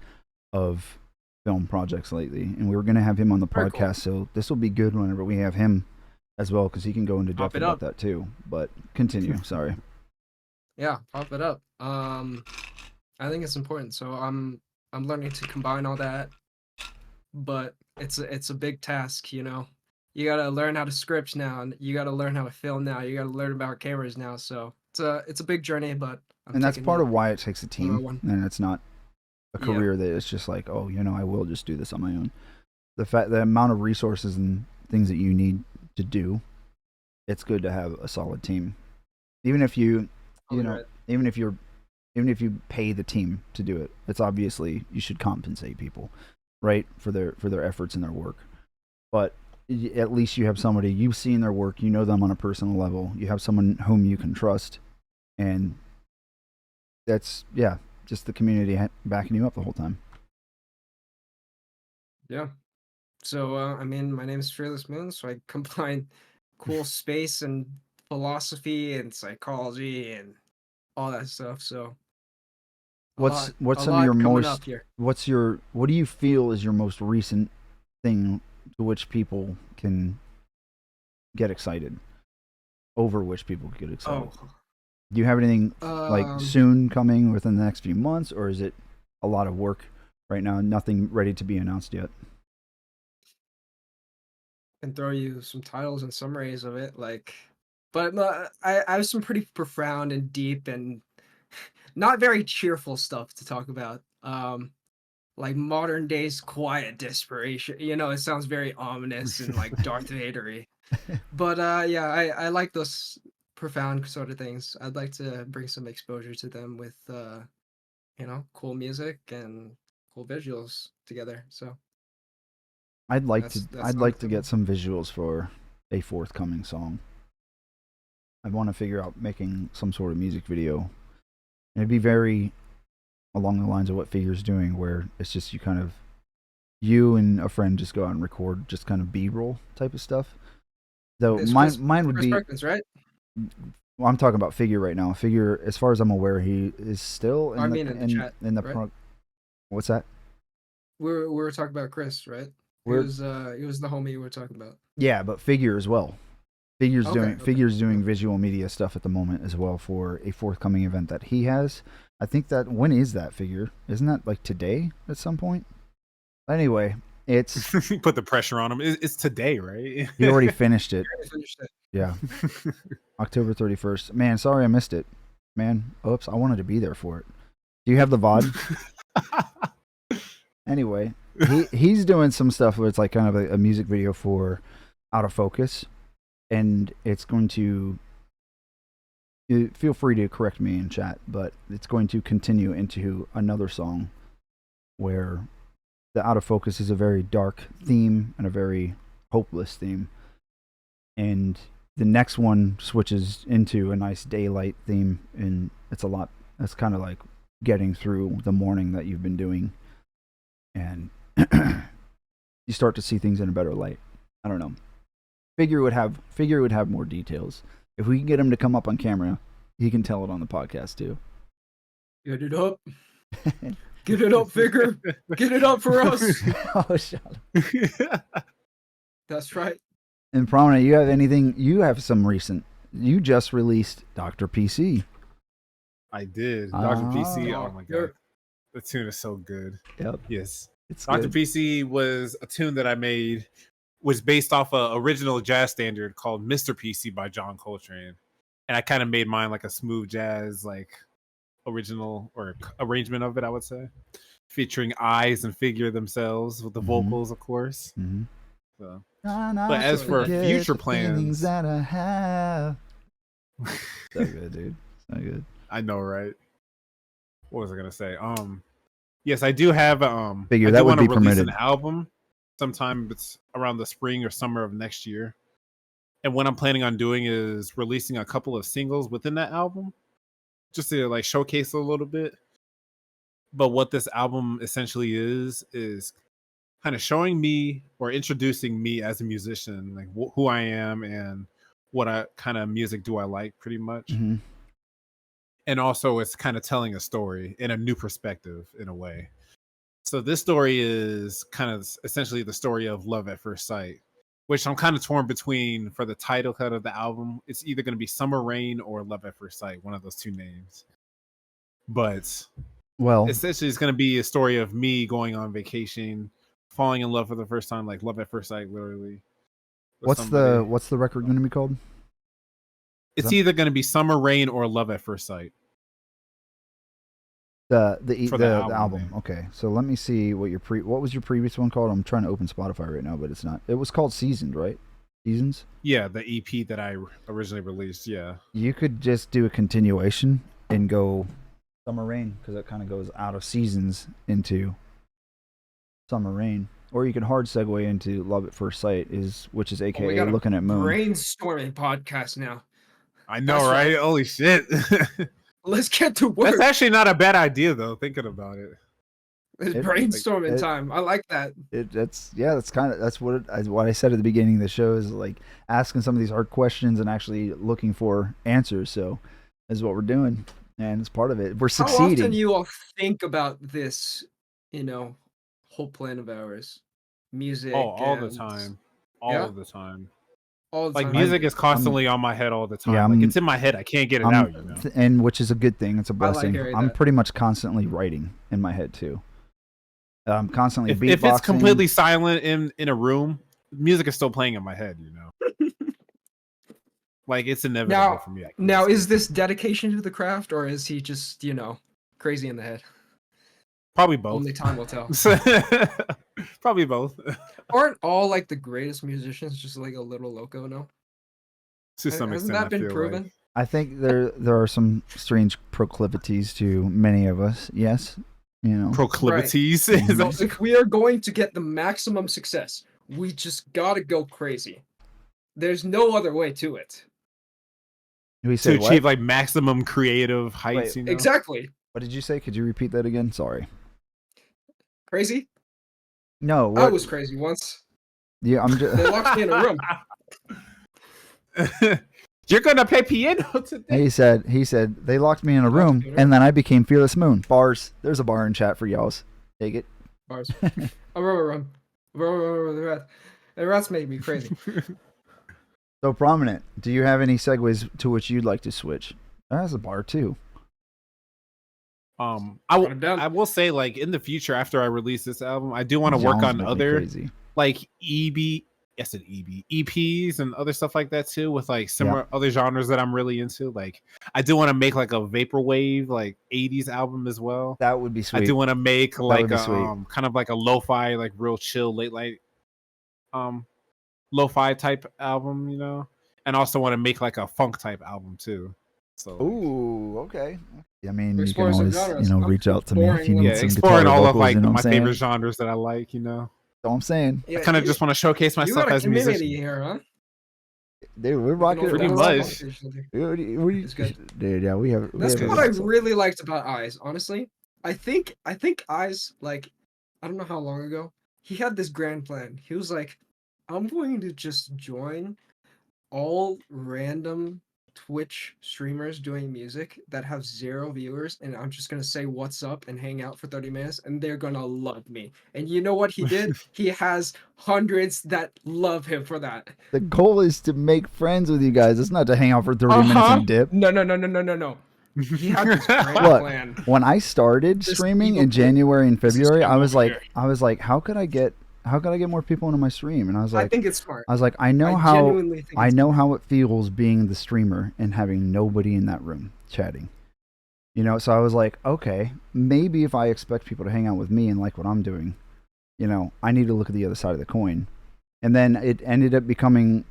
of film projects lately. And we were going to have him on the Very podcast, cool. so this will be good whenever we have him as well, because he can go into Pop depth it about up. that too. But continue. Sorry. Yeah, pop it up. I think it's important. So I'm learning to combine all that, but it's a big task, You gotta learn how to script now, and you gotta learn how to film now. You gotta learn about cameras now. So it's a big journey, but And that's part of why it takes a team, one. and it's not a Yeah. career that it's just like, oh, I will just do this on my own. The amount of resources and things that you need to do, it's good to have a solid team. Even if you Right. even if you pay the team to do it, it's obviously you should compensate people. right, for their efforts and their work. But at least you have somebody, you've seen their work, you know them on a personal level. You have someone whom you can trust, and that's just the community backing you up the whole time. Yeah. So, I mean, my name is FearlessMoon, so I combine cool space and philosophy and psychology and all that stuff. So, What's a some of your lot coming most up here. what do you feel is your most recent thing to which people can get excited, over which people get excited? Oh, Do you have anything like um, soon coming within the next few months, or is it a lot of work right now, nothing ready to be announced yet? and throw you some titles and summaries of it, like, but I have some pretty profound and deep and not very cheerful stuff to talk about. Like modern days quiet desperation. You know, it sounds very ominous and like Darth Vadery. But yeah, I like those profound sort of things. I'd like to bring some exposure to them with cool music and cool visuals together. So that's I'd on like to the get table. some visuals for a forthcoming song. I want to figure out making some sort of music video. It'd be very along the lines of what Figure's doing, where it's just you and a friend just go out and record just kind of B-roll type of stuff. Though mine would Chris be, Perkins, right? well, I'm talking about Figure right now. Figure, as far as I'm aware, he is still I in mean, in the chat, in the right? what's that? We were talking about Chris, right? We're He was the homie you were talking about. Yeah, but Figure as well. Okay. Figure's doing visual media stuff at the moment as well for a forthcoming event that he has. I think that, when is that, Figure? Isn't that like today at some point? Anyway, it's Put the pressure on him. It's today, right? he already finished it. I finished it. Yeah, October 31st. Man, sorry I missed it. Man, oops, I wanted to be there for it. Do you have the VOD? Anyway, he's doing some stuff where it's like kind of a music video for Out of Focus, and it's going to, feel free to correct me in chat, but it's going to continue into another song where the Out of Focus is a very dark theme and a very hopeless theme, and the next one switches into a nice daylight theme, and it's kind of like getting through the morning that you've been doing, and you start to see things in a better light. I don't know. Figure would have more details. If we can get him to come up on camera, he can tell it on the podcast too. Get it up. Get it up, Figure. Get it up for us. Oh, shut up. That's right. And Prominent, you have anything? You have some recent. You just released Dr. PC. I did. Dr. PC. Oh my You're- god, the tune is so good. Yep, Yes, it's Dr. good. PC was a tune that I made, was based off a original jazz standard called Mr. PC by John Coltrane, and I kind of made mine like a smooth jazz, like original or arrangement of it, I would say, featuring Eyes and Figure themselves with the vocals, of course. Mm-hmm. So, But as for future plans, that I have. So good, dude. So good. I know, right? What was I gonna say? Yes, I do have Figure I that do would want to be release permitted. an album sometime. It's around the spring or summer of next year. And what I'm planning on doing is releasing a couple of singles within that album, just to like showcase a little bit. But what this album essentially is kind of showing me or introducing me as a musician, like who I am and what kind of music do I like, pretty much. Mm-hmm. And also, it's kind of telling a story in a new perspective, in a way. So this story is kind of essentially the story of love at first sight, which I'm kind of torn between for the title cut of the album. It's either going to be Summer Rain or Love at First Sight, one of those two names. But Well, essentially, it's going to be a story of me going on vacation, falling in love for the first time, like love at first sight, literally. what's the record going to be called? It's either going to be Summer Rain or Love at First Sight. The album. Okay, so let me see what what was your previous one called? I'm trying to open Spotify right now, but it's not. It was called Seasoned, right? Seasons. Yeah, the EP that I originally released. Yeah, you could just do a continuation and go Summer Rain, because it kind of goes out of seasons into Summer Rain. Or you can hard segue into Love at First Sight, which is we AKA got a Looking at Moon. brainstorming podcast now. I know, That's right? right. Holy shit. Let's get to work. That's actually not a bad idea, though, thinking about it. It's brainstorming time. I like that. That's what I said at the beginning of the show is like asking some of these hard questions and actually looking for answers. So is what we're doing, and it's part of it. We're succeeding. How often do you all think about this, whole plan of ours? Music. All the time. All the time. All the time. Like music is constantly on my head all the time. Yeah, like it's in my head. I can't get it out, and which is a good thing. It's a blessing. hearing I'm that. pretty much constantly writing in my head too. I'm constantly beatboxing. If it's completely silent in a room, music is still playing in my head, Like it's inevitable for me. Now, is this dedication to the craft, or is he just, crazy in the head? Probably both. Only time will tell. Probably both. Aren't all like the greatest musicians just like a little loco? No. To some Hasn't extent, that I been feel proven? like. I think there are some strange proclivities to many of us. Yes, Proclivities. Right. So if we are going to get the maximum success, we just gotta go crazy. There's no other way to it. We to achieve like maximum creative heights. Wait, Exactly. What did you say? Could you repeat that again? Sorry. Crazy? No, I was crazy once. Yeah, I'm just. They locked me in a room. You're gonna play piano today. He said they locked me in a room, and then I became Fearless Moon. Bars. There's a bar in chat for y'all's. Take it. Bars. The rats made me crazy. So Prominent. Do you have any segues to which you'd like to switch? That's a bar too. I will say, like, in the future after I release this album, I do want to work on other like EPs and other stuff like that too, with like similar other genres that I'm really into. Like I do want to make like a vaporwave like 80s album as well. That would be sweet. I do want to make like a kind of like a lo-fi, like real chill late night lo-fi type album, and also want to make like a funk type album too. So ooh, okay. I mean, you explore can always, reach out to me if you need some exploring all vocals, of like my favorite genres that I like, That's all I'm saying. I kind of just want to showcase myself as a musician. Here, huh? Dude, we're rocking pretty much. It's good. Dude, yeah, we have. That's what I really liked about Eyes. Honestly, I think Eyes, like, I don't know how long ago, he had this grand plan. He was like, I'm going to just join all random Twitch streamers doing music that have 0 viewers, and I'm just gonna say what's up and hang out for 30 minutes, and they're gonna love me. And you know what he did? He has hundreds that love him for that. The goal is to make friends with you guys. It's not to hang out for 30 minutes and dip. No. He had this grand plan. When I started streaming in January and February, I was like, how could I get more people into my stream? And I was like, I think it's smart. I was like, I know how it feels being the streamer and having nobody in that room chatting. So I was like, okay, maybe if I expect people to hang out with me and like what I'm doing, I need to look at the other side of the coin. And then it ended up becoming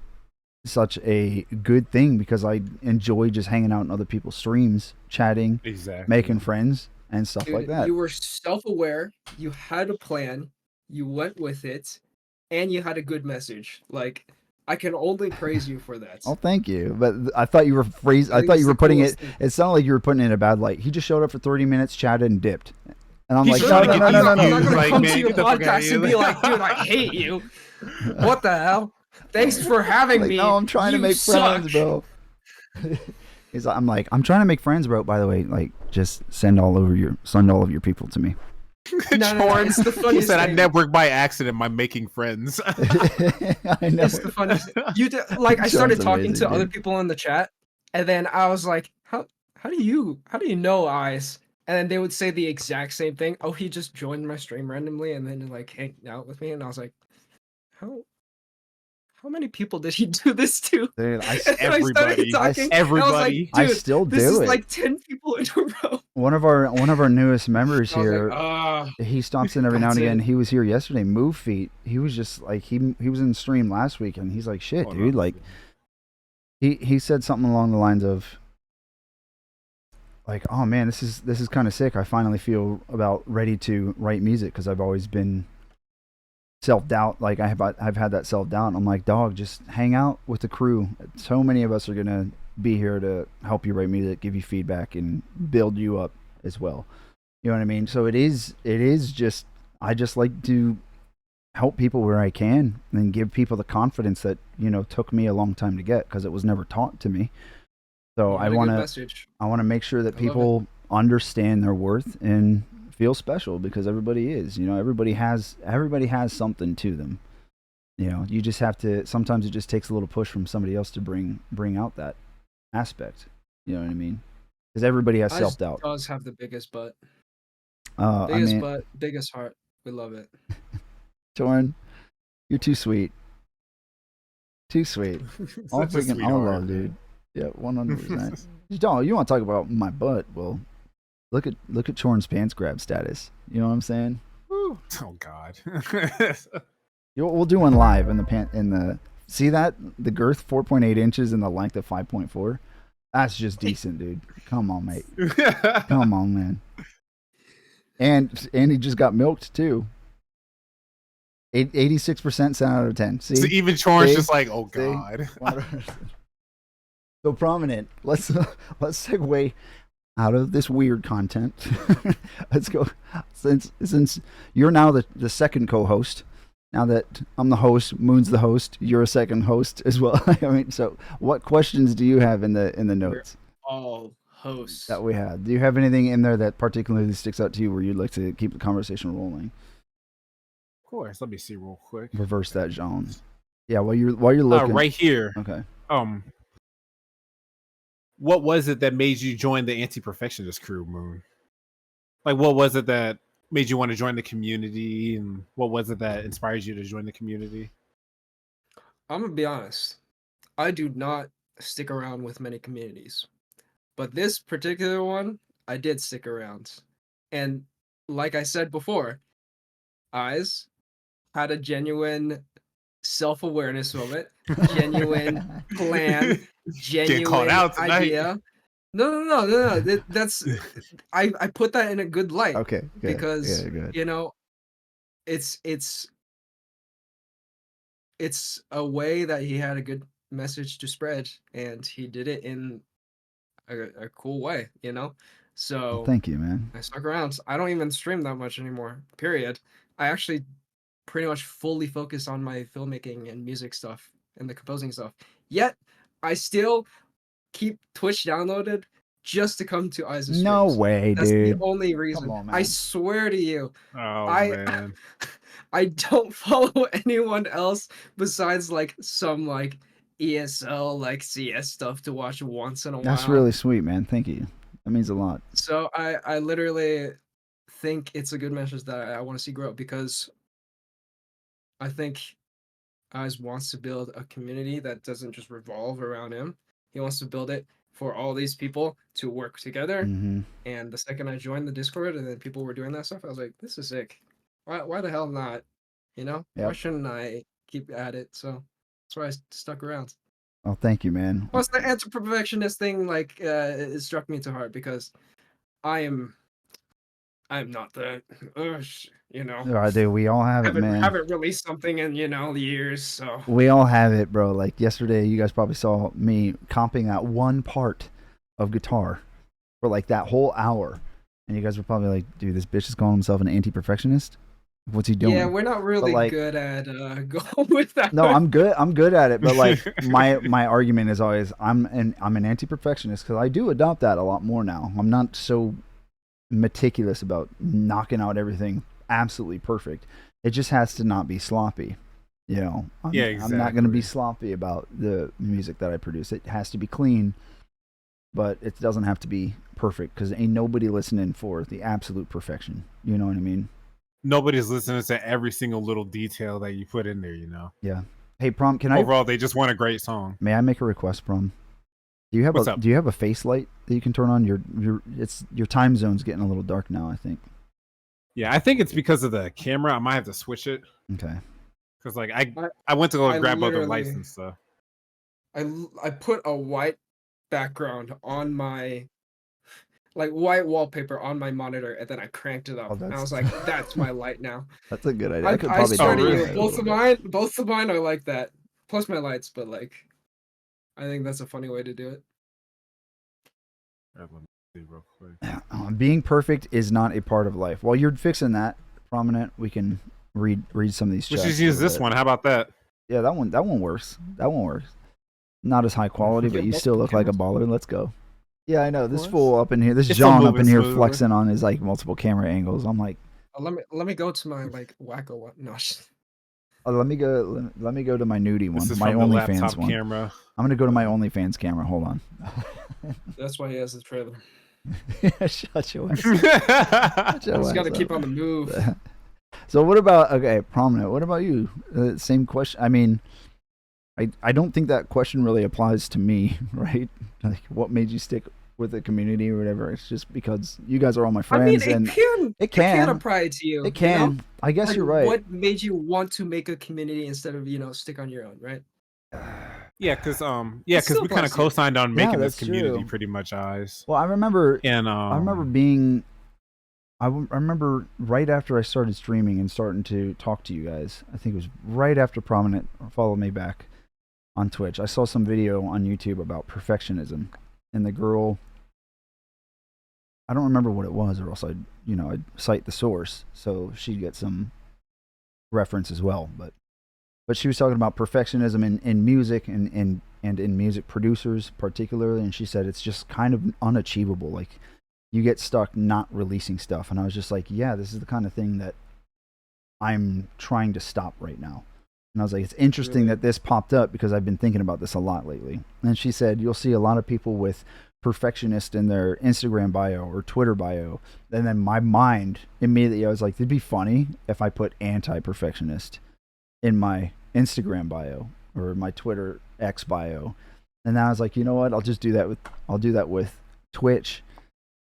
such a good thing because I enjoy just hanging out in other people's streams, chatting, making friends and stuff like that. You were self-aware, you had a plan, you went with it, and you had a good message. Like, I can only praise you for that. Oh, thank you. But I thought you were putting it. It sounded like you were putting it in a bad light. He just showed up for 30 minutes, chatted, and dipped. And I'm like, no. I'm not gonna come to your podcast and be like, dude, I hate you. What the hell? Thanks for having me. No, I'm trying to make friends, bro. I'm trying to make friends, bro. By the way, like, just send all of your people to me. No, it's the funniest He said thing. I networked by accident by making friends. I know. It's the funniest thing. I started talking to other people in the chat, and then I was like, how do you know Eyes? And then they would say the exact same thing. Oh, he just joined my stream randomly and then like hanged out with me, and I was like, how many people did he do this to? Dude, everybody. Like, I still do it. This is like 10 people in a row. One of our newest members here, like, he stops in every now and again. He was here yesterday. Move Feet. He was just like he was in the stream last week, and he's like, shit, dude. Like he said something along the lines of like, oh man, this is kind of sick. I finally feel about ready to write music because I've always been self-doubt. Like I've had that self-doubt. I'm like, dog, just hang out with the crew. So many of us are gonna be here to help you write music, give you feedback, and build you up as well. You know what I mean? So it is just, I just like to help people where I can and give people the confidence that, took me a long time to get, because it was never taught to me. So I want to make sure that people understand their worth and feel special, because everybody is, everybody has something to them. You just have to, sometimes it just takes a little push from somebody else to bring out that aspect. You know what I mean? Because everybody has self-doubt. Does have the biggest butt. Biggest butt, biggest heart. We love it. Torn, you're too sweet. Too sweet. All freaking all love, dude. Yeah, 100%. You want to talk about my butt? Well, look at Chorn's pants grab status. You know what I'm saying? Woo. Oh God. We'll do one live in the see that the girth 4.8 inches and the length of 5.4. That's just decent, dude. Come on, mate. Come on, man. And he just got milked too. 86% 10 out of 10. See, so even Chorn's just like, oh God. So prominent. Let's segue out of this weird content. Let's go. Since you're now the second co-host. Now that I'm the host, Moon's the host, you're a second host as well. I mean, so what questions do you have in the notes? We're all hosts that we had. Do you have anything in there that particularly sticks out to you where you'd like to keep the conversation rolling? Of course. Let me see real quick. Reverse that, John. Yeah, while you're looking. Right here. Okay. What was it that made you join the Anti-Perfectionist crew, Moon? Like, what was it that made you want to join the community, and what was it that inspired you to join the community? I'm gonna be honest. I do not stick around with many communities, but this particular one, I did stick around. And like I said before, Eyes had a genuine self-awareness moment, genuine plan, genuine idea. No. That's I put that in a good light. Okay, good. Because good. It's a way that he had a good message to spread, and he did it in a cool way, So well, thank you, man. I stuck around. I don't even stream that much anymore. Period. I actually pretty much fully focus on my filmmaking and music stuff and the composing stuff. Yet I still keep Twitch downloaded just to come to Eyes' streams. No way, That's dude. That's the only reason. Come on, man. I swear to you. Oh, man. I don't follow anyone else besides like some like ESL like CS stuff to watch once in a while. That's really sweet, man. Thank you. That means a lot. So I literally think it's a good message that I want to see grow, because I think Eyes wants to build a community that doesn't just revolve around him. He wants to build it for all these people to work together. Mm-hmm. And the second I joined the Discord and then people were doing that stuff, I was like, this is sick. Why the hell not? Yep. Why shouldn't I keep at it? So that's why I stuck around. Oh, thank you, man. Plus, the anti-perfectionist thing, like, it struck me to heart, because I'm not that, Dude, we all have it, man. Haven't released something in years, so we all have it, bro. Like yesterday, you guys probably saw me comping that one part of guitar for like that whole hour, and you guys were probably like, "Dude, this bitch is calling himself an anti-perfectionist. What's he doing?" Yeah, we're not really good at going with that. No, I'm good at it, but like my argument is always I'm an anti-perfectionist, because I do adopt that a lot more now. I'm not so meticulous about knocking out everything absolutely perfect. It just has to not be sloppy. I'm not going to be sloppy about the music that I produce. It has to be clean, but it doesn't have to be perfect, because ain't nobody listening for the absolute perfection. You know what I mean? Nobody's listening to every single little detail that you put in there, Yeah. Hey, Prom, overall they just want a great song. May I make a request, Prom? Do you have a face light that you can turn on? Your time zone's getting a little dark now, I think. Yeah, I think it's because of the camera. I might have to switch it. Okay. Because like I went to go grab other lights and stuff. I put a white background on my like white wallpaper on my monitor, and then I cranked it up. Oh, And I that's was like, that's my light now. that's a good idea. I could I probably swear to really? you, downgrade it a little bit. both of mine are like that. Plus my lights, but like, I think that's a funny way to do it. Let me see real quick. Being perfect is not a part of life. While you're fixing that, Prominent, we can read some of these Let's chats. just a use little this bit. one. How about that? Yeah, that one works. That one works. Not as high quality, but Yeah, you still look like a baller. Let's go. Yeah, I know. This course. fool up in here, this It's John a up in moving here smoothly. flexing on his like multiple camera angles. I'm like, Let me go to my like wacko one. No, let me go to my nudie one, This is my from the OnlyFans laptop one. camera. I'm gonna go to my OnlyFans camera. Hold on. that's why he has the trailer. Shut your ass. He's Shut your got to ass keep up. on the move. So what about Prominent? What about you? Same question. I mean, I don't think that question really applies to me, right? Like, what made you stick with the community or whatever? It's just because you guys are all my friends, I mean, it can apply to you. It can. You know? I guess Like, you're right. What made you want to make a community instead of stick on your own, right? Yeah, because still we kind applies of to you. co-signed on making this that's community true. pretty much eyes. Well, I remember And I remember right after I started streaming and starting to talk to you guys. I think it was right after Prominent followed me back on Twitch. I saw some video on YouTube about perfectionism, and the girl, I don't remember what it was, or else I'd cite the source so she'd get some reference as well. But she was talking about perfectionism in music and in music producers particularly, and she said it's just kind of unachievable. Like, you get stuck not releasing stuff, and I was just like, yeah, this is the kind of thing that I'm trying to stop right now. And I was like, it's interesting that this popped up because I've been thinking about this a lot lately. And she said, you'll see a lot of people with perfectionist in their Instagram bio or Twitter bio. And then my mind immediately, I was like, it'd be funny if I put anti-perfectionist in my Instagram bio or my Twitter X bio. And then I was like, you know what? I'll do that with Twitch.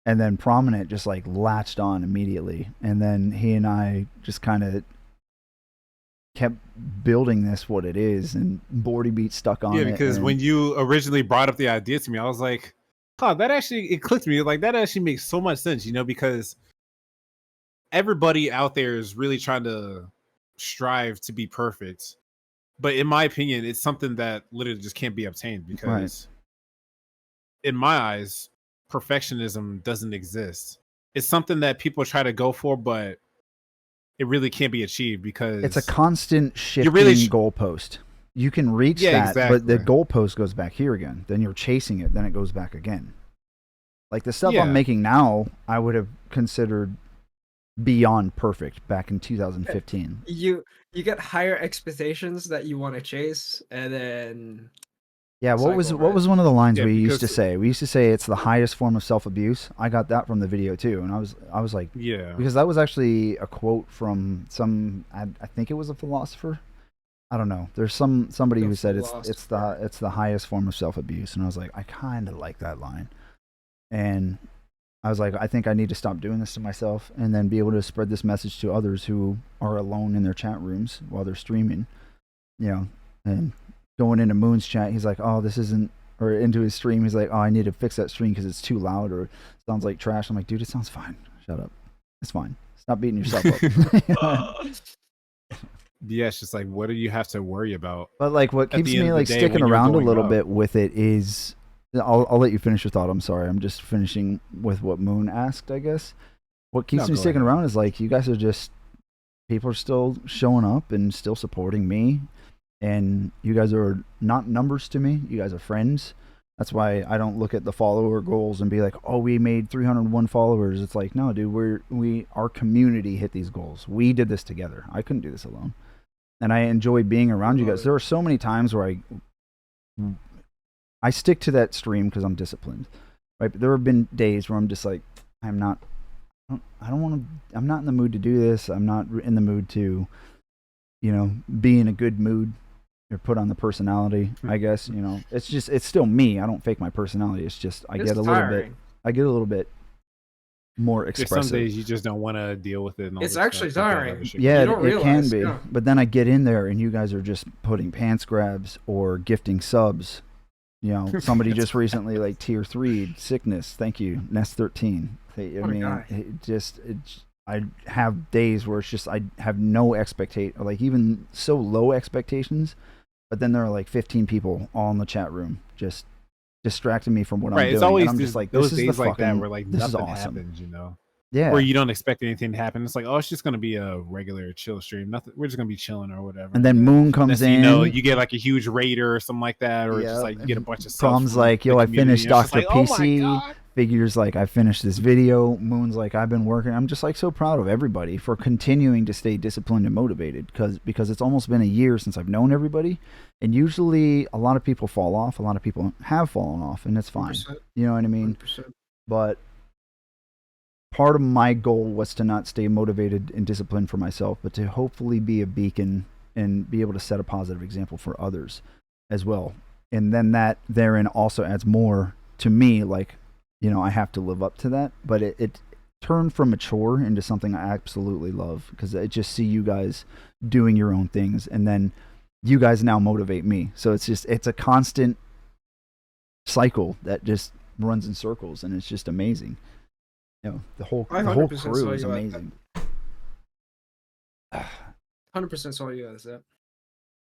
And then Prominent just like latched on immediately. And then he and I just kind of kept building this what it is, and Bordy Beat stuck on it. Yeah, because when you originally brought up the idea to me, I was like, it clicked me. Like, that actually makes so much sense, because everybody out there is really trying to strive to be perfect. But in my opinion, it's something that literally just can't be obtained because in my eyes, perfectionism doesn't exist. It's something that people try to go for, but it really can't be achieved because it's a constant shifting goalpost. You can reach that, exactly. but the goalpost goes back here again. Then you're chasing it, then it goes back again. Like the stuff I'm making now, I would have considered beyond perfect back in 2015. You get higher expectations that you want to chase, and then what was one of the lines we used to say? We used to say it's the highest form of self-abuse. I got that from the video too, and I was like, because that was actually a quote from I think it was a philosopher. I don't know. There's somebody who said it's the highest form of self-abuse, and I was like, I kind of like that line, and I was like, I think I need to stop doing this to myself, and then be able to spread this message to others who are alone in their chat rooms while they're streaming, and going into Moon's chat, he's like, oh, this isn't, or into his stream, he's like, oh, I need to fix that stream because it's too loud or sounds like trash. I'm like, dude, it sounds fine. Shut up. It's fine. Stop beating yourself up. Yeah, it's just like, what do you have to worry about? But like, what keeps me like sticking around a little bit with it is, I'll let you finish your thought. I'm sorry. I'm just finishing with what Moon asked, I guess. What keeps me sticking around is like, you guys are just, people are still showing up and still supporting me. And you guys are not numbers to me. You guys are friends. That's why I don't look at the follower goals and be like, oh, we made 301 followers. It's like, no, dude, our community hit these goals. We did this together. I couldn't do this alone. And I enjoy being around you guys. There are so many times where I stick to that stream because I'm disciplined, right? But there have been days where I'm just like, I'm not in the mood to do this. I'm not in the mood to, be in a good mood or put on the personality, I guess. It's still me. I don't fake my personality. It's just I get a little bit more expressive. There's some days you just don't want to deal with it. It's actually tiring. Yeah, it can be. Yeah. But then I get in there and you guys are just putting pants grabs or gifting subs You know, somebody just recently like tier 3 sickness. Thank you, Nest 13. I mean, I have days where it's just I have no expectation, like even so low expectations, but then there are like 15 people all in the chat room just distracting me from what I'm doing. It's always and I'm just like, those this is days the like that fucking, where like this is nothing awesome. happens, you know. Yeah. Where you don't expect anything to happen. It's like, oh, it's just gonna be a regular chill stream. Nothing. We're just gonna be chilling or whatever. And then Moon comes in. You know, you get like a huge raider or something like that, or just like you get a bunch of problems like, yo, I finished Dr. PC. Figures like, I finished this video. Moon's like, I've been working. I'm just like so proud of everybody for continuing to stay disciplined and motivated because it's almost been a year since I've known everybody. And usually a lot of people fall off. A lot of people have fallen off, and it's fine. 100%. You know what I mean? 100%. But part of my goal was to not stay motivated and disciplined for myself, but to hopefully be a beacon and be able to set a positive example for others as well. And then that therein also adds more to me, like, you know, I have to live up to that. But it turned from a chore into something I absolutely love, because I just see you guys doing your own things, and then you guys now motivate me. So it's a constant cycle that just runs in circles, and it's just amazing. You know, the whole crew is amazing. 100% saw you guys that.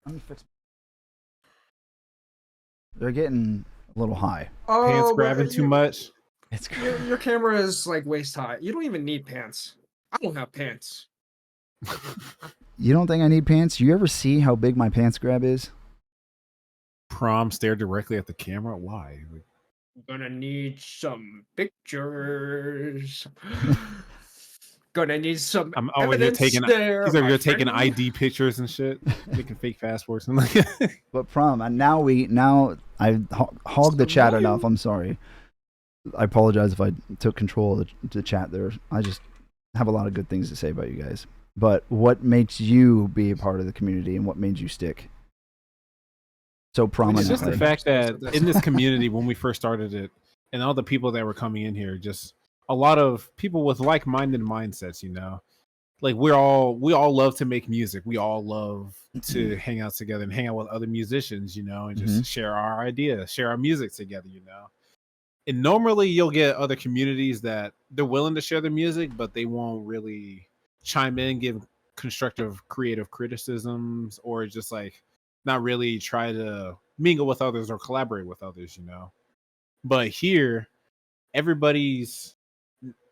Let me fix. They're getting a little high. Oh, pants grabbing too much. It's your camera is like waist high. You don't even need pants. I don't have pants. You don't think I need pants? You ever see how big my pants grab is? Prom stare directly at the camera. Why? Gonna need some pictures. Gonna need some I'm over here taking. He's over here taking ID pictures and shit, making fake passports and like. But Prom, now I hogged the chat enough. I'm sorry. I apologize if I took control of the chat there. I just have a lot of good things to say about you guys. But what makes you be a part of the community, and what made you stick so prominently? It's just the fact that in this community, when we first started it, and all the people that were coming in here, just a lot of people with like-minded mindsets, you know. Like we all love to make music. We all love to hang out together and hang out with other musicians, you know, and just share our ideas, share our music together, you know. And normally you'll get other communities that they're willing to share their music, but they won't really chime in, give constructive creative criticisms, or just like not really try to mingle with others or collaborate with others, you know. But here, everybody's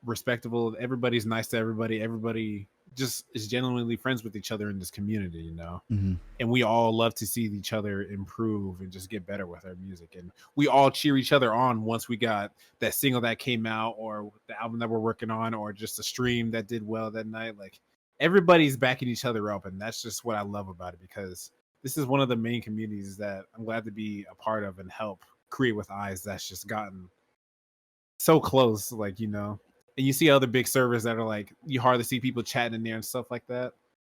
respectable, everybody's nice to everybody just is genuinely friends with each other in this community, you know. And we all love to see each other improve and just get better with our music, and we all cheer each other on once we got that single that came out, or the album that we're working on, or just a stream that did well that night. Like everybody's backing each other up, and that's just what I love about it, because this is one of the main communities that I'm glad to be a part of and help create with Eyes. That's just gotten so close, like, you know. And you see other big servers that are like, you hardly see people chatting in there and stuff like that.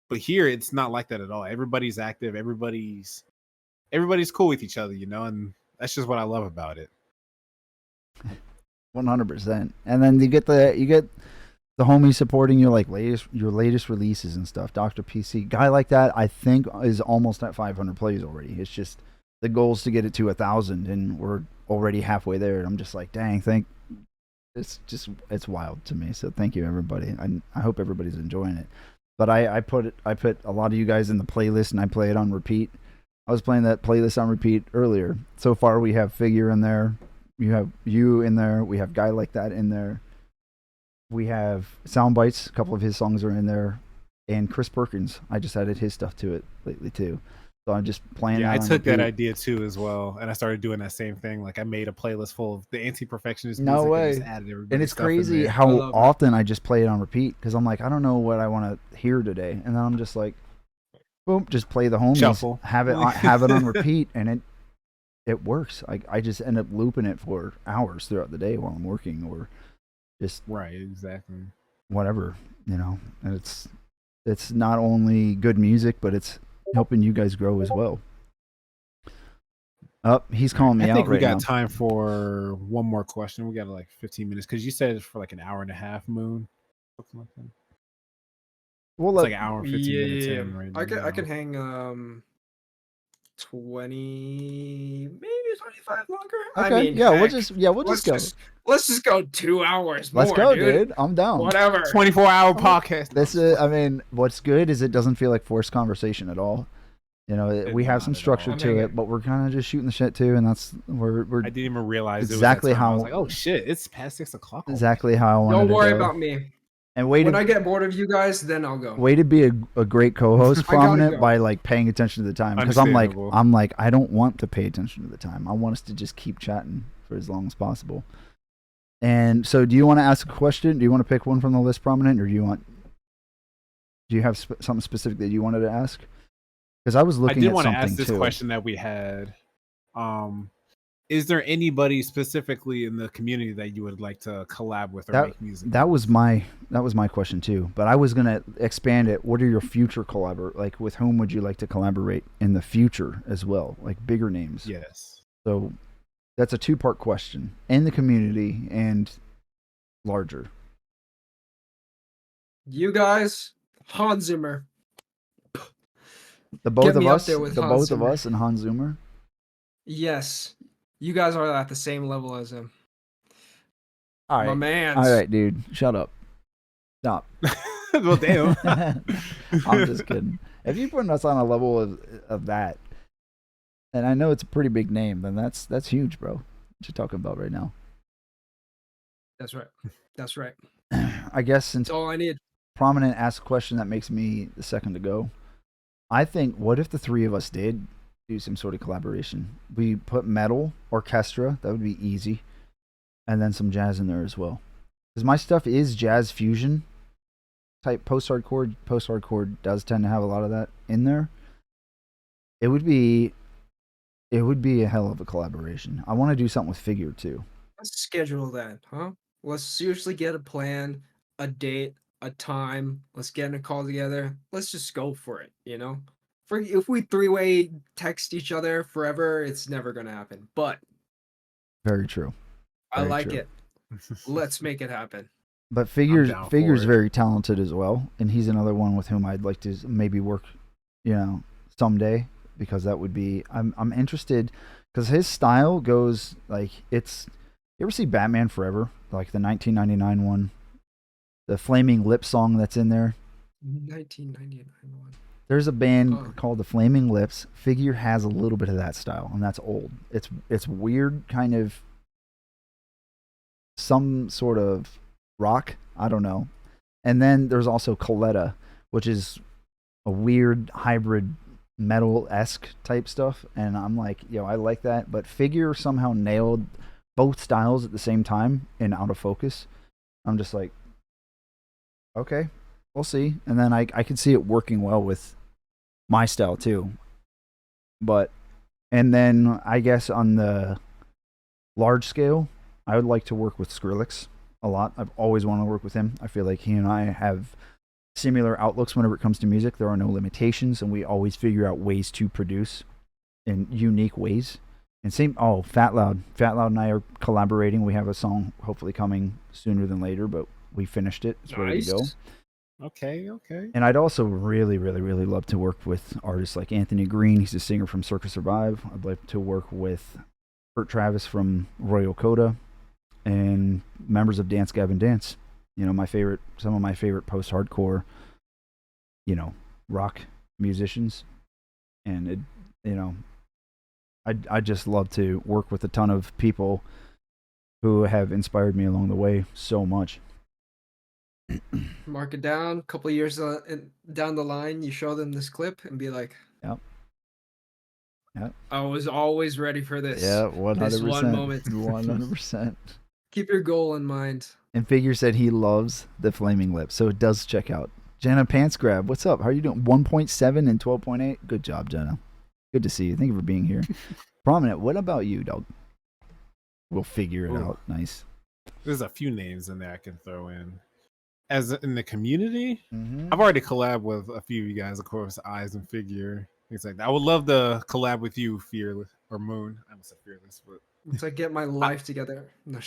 But here, it's not like that at all. Everybody's active. Everybody's cool with each other, you know, and that's just what I love about it. 100%. And then you get the homies supporting your latest releases and stuff. Dr. PC, guy like that, I think is almost at 500 plays already. It's just the goal is to get it to 1,000, and we're already halfway there. And I'm just like, dang, it's wild to me. So thank you, everybody. I hope everybody's enjoying it. But I put a lot of you guys in the playlist, and I play it on repeat. I was playing that playlist on repeat earlier. So far, we have Figure in there. You have you in there. We have Guy Like That in there. We have Soundbites. A couple of his songs are in there. And Chris Perkins. I just added his stuff to it lately, too. So I'm just playing. Yeah, I took that idea too as well, and I started doing that same thing. Like I made a playlist full of the Antiperfectionist music. No way. And just added and it's crazy how often I just play it on repeat, because I'm like, I don't know what I want to hear today, and then I'm just like, boom, just play the homies, shuffle, have it on repeat, and it works. I just end up looping it for hours throughout the day while I'm working, or just exactly whatever, you know. And it's not only good music, but it's helping you guys grow as well. He's calling me out right now. I think we got time for one more question. We got like 15 minutes, because you said it's for like an hour and a half, Moon. Something like that. Well, it's like an hour and 15 minutes in right now. I could hang 20, maybe 25 longer? Okay. I mean, yeah, heck, we'll just go. Let's just go 2 hours Let's more, go, dude. I'm down. Whatever. 24-hour podcast. This is, I mean, what's good is it doesn't feel like forced conversation at all. You know, we have some Not at structure all. to it, but we're kind of just shooting the shit too, and that's we're I didn't even realize exactly it was that time. how I was like, oh shit, it's past 6 o'clock. exactly how I wanted Don't worry to go. about me. And way When to I get bored of you guys, then I'll go. way to be a great co-host, I gotta Prominent, go. by like paying attention to the time, because I'm like Understandable. I don't want to pay attention to the time. I want us to just keep chatting for as long as possible. And so, do you want to ask a question? Do you want to pick one from the list, Prominent, or do you have something specific that you wanted to ask? Because I was I looking did at want to something ask this too. question that we had. Is there anybody specifically in the community that you would like to collab with or make music? That was my question too. But I was gonna expand it. What are your future like with whom would you like to collaborate in the future as well? Like bigger names. Yes. So that's a 2-part question. In the community and larger. You guys, Hans Zimmer. The both Get of me up us, there with the Hans both Zimmer. of us and Hans Zimmer. Yes. You guys are at the same level as him. All right. My man. All right, dude. Shut up. Stop. Well, damn. I'm just kidding. If you put us on a level of that, and I know it's a pretty big name, then that's huge, bro. What you talking about right now? That's right. That's right. I guess since That's all I need. Prominent asked a question that makes me the second to go. I think, what if the three of us did do some sort of collaboration? We put metal, orchestra, that would be easy, and then some jazz in there as well. Because my stuff is jazz fusion type post-hardcore. Post-hardcore does tend to have a lot of that in there. It would be a hell of a collaboration. I want to do something with Figure too. Let's schedule that, huh? Let's seriously get a plan, a date, a time. Let's get in a call together. Let's just go for it, you know? If we three-way text each other forever, it's never going to happen. But Very true. I Very like true. it. Let's make it happen. But Figure's down for it. very talented as well, and he's another one with whom I'd like to maybe work, someday, because that would be I'm interested, because his style goes like it's. You ever see Batman Forever, like the 1999 one, the Flaming Lips song that's in there? 1999 one. There's a band called the Flaming Lips. Figure has a little bit of that style, and that's old. It's weird, kind of some sort of rock. I don't know. And then there's also Coletta, which is a weird hybrid metal-esque type stuff. And I'm like, I like that. But Figure somehow nailed both styles at the same time and out of focus. I'm just like, okay, we'll see. And then I could see it working well with my style too. And then I guess on the large scale, I would like to work with Skrillex a lot. I've always wanted to work with him. I feel like he and I have similar outlooks whenever it comes to music. There are no limitations, and we always figure out ways to produce in unique ways. And Fat Loud. Fat Loud and I are collaborating. We have a song hopefully coming sooner than later, but we finished it. It's ready to go. Okay. And I'd also really, really, really love to work with artists like Anthony Green. He's a singer from Circus Survive. I'd like to work with Kurt Travis from Royal Coda and members of Dance Gavin Dance. Some of my favorite post-hardcore, rock musicians. And I'd just love to work with a ton of people who have inspired me along the way so much. Mark it down. A couple of years down the line, you show them this clip and be like, Yep. I was always ready for this. Yeah, 100%. This one moment. 100%. Keep your goal in mind. And Figure said he loves the Flaming Lips, so it does check out. Jenna Pants Grab, what's up? How are you doing? 1.7 and 12.8. Good job, Jenna. Good to see you. Thank you for being here. Prominent, what about you, dog? We'll figure it out. Nice. There's a few names in there I can throw in. As in the community, I've already collabed with a few of you guys, of course, Eyes and Figure, things like that. I would love to collab with you, Fearless or Moon. I almost said Fearless, but Once I get my life together. No,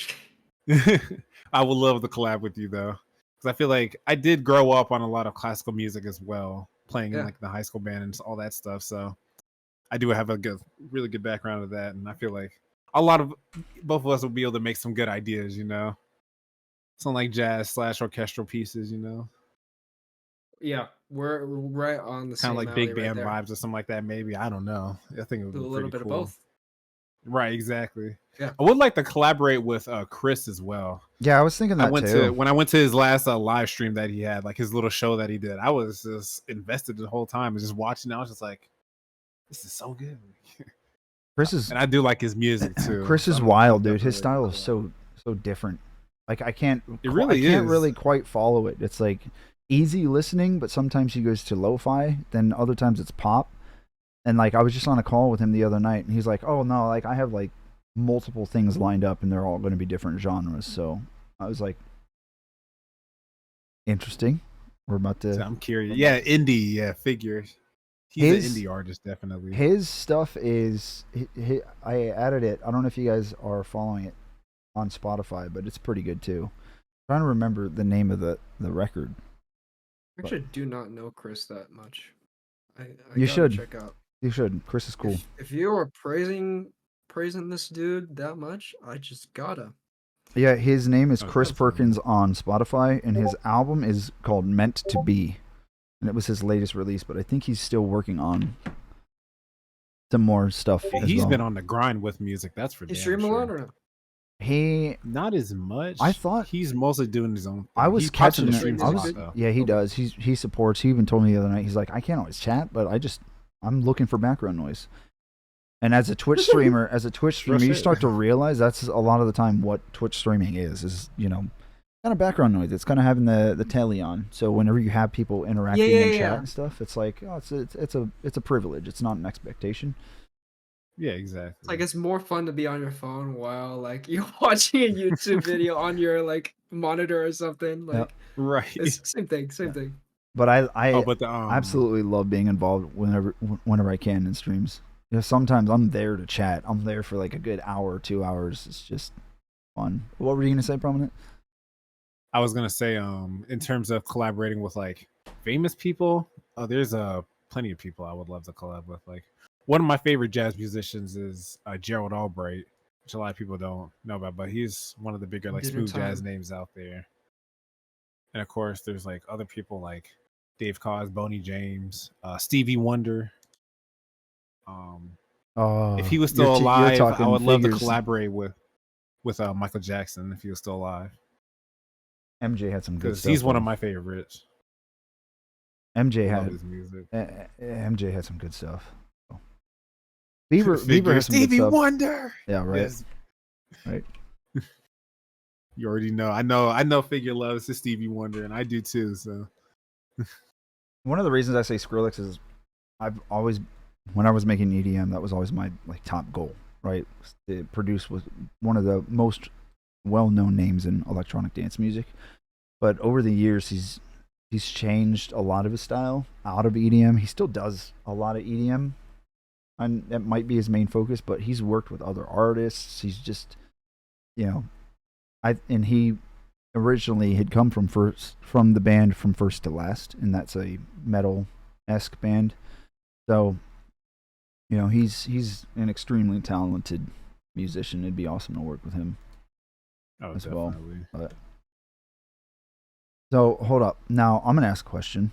I would love to collab with you though, because I feel like I did grow up on a lot of classical music as well, playing in like the high school band and all that stuff. So I do have a really good background of that, and I feel like both of us will be able to make some good ideas. Something like jazz / orchestral pieces. Yeah, we're right on the Kind same of like alley big right band there. vibes or something like that. Maybe, I don't know. I think it would Do be a pretty little bit cool. of both. Right, exactly. Yeah. I would like to collaborate with Chris as well. Yeah, I was thinking that too. When I went to his last live stream that he had, like his little show that he did. I was just invested the whole time and just watching. I was just like, this is so good. Chris is And I do like his music too. Chris so is I'm wild, dude. definitely His style looking is for so different. Like I can't is. really quite follow it. It's like easy listening, but sometimes he goes to lo-fi, then other times it's pop. And like I was just on a call with him the other night and he's like, "Oh no, like I have like multiple things lined up and they're all going to be different genres." So I was like, interesting. We're about to. So I'm curious. Yeah, indie. Yeah, figures. He's an indie artist, definitely. His stuff is. I added it. I don't know if you guys are following it on Spotify, but it's pretty good too. I'm trying to remember the name of the record. Actually, do not know Chris that much. I You gotta should check out. You should. Chris is cool. If you are praising this dude that much, I just gotta. Yeah, his name is Chris definitely. Perkins on Spotify, and his album is called Meant to Be, and it was his latest release. But I think he's still working on some more stuff. He's been on the grind with music. That's for You damn stream a sure. lot or no? He Not as much. I thought he's mostly doing his own thing. I was He pops in catching the it. streams I a was, lot, though. yeah, he does. He supports. He even told me the other night. He's like, I can't always chat, but I'm looking for background noise. And as a Twitch streamer, you start to realize that's a lot of the time what Twitch streaming is kind of background noise. It's kind of having the telly on. So whenever you have people interacting in chat and stuff, it's like, oh, it's a privilege. It's not an expectation. Yeah, exactly. Like it's more fun to be on your phone while like you're watching a YouTube video on your like monitor or something. Like right. it's same thing. But I I absolutely love being involved whenever I can in streams. Sometimes I'm there to chat. I'm there for like a good hour, 2 hours. It's just fun. What were you gonna say, Prominent? I was gonna say, in terms of collaborating with like famous people, there's plenty of people I would love to collab with. Like one of my favorite jazz musicians is Gerald Albright, which a lot of people don't know about, but he's one of the bigger like smooth jazz names out there. And of course, there's like other people like Dave Koz, Boney James, Stevie Wonder. If he was still alive, I would love to collaborate with Michael Jackson if he was still alive. MJ had some good stuff. Because he's one of my favorites. MJ had some good stuff. Bieber has some Stevie good stuff. Wonder. Yeah, right. Yes. Right. You already know. I know. Figure loves his Stevie Wonder, and I do too. So one of the reasons I say Skrillex is when I was making EDM, that was always my like top goal. Right, to produce was one of the most well-known names in electronic dance music. But over the years, he's changed a lot of his style out of EDM. He still does a lot of EDM, and that might be his main focus. But he's worked with other artists. He's just, and he originally had come from the band From First to Last, and that's a metal-esque band. So, he's an extremely talented musician. It'd be awesome to work with him as definitely. well. So hold up. Now I'm gonna ask a question,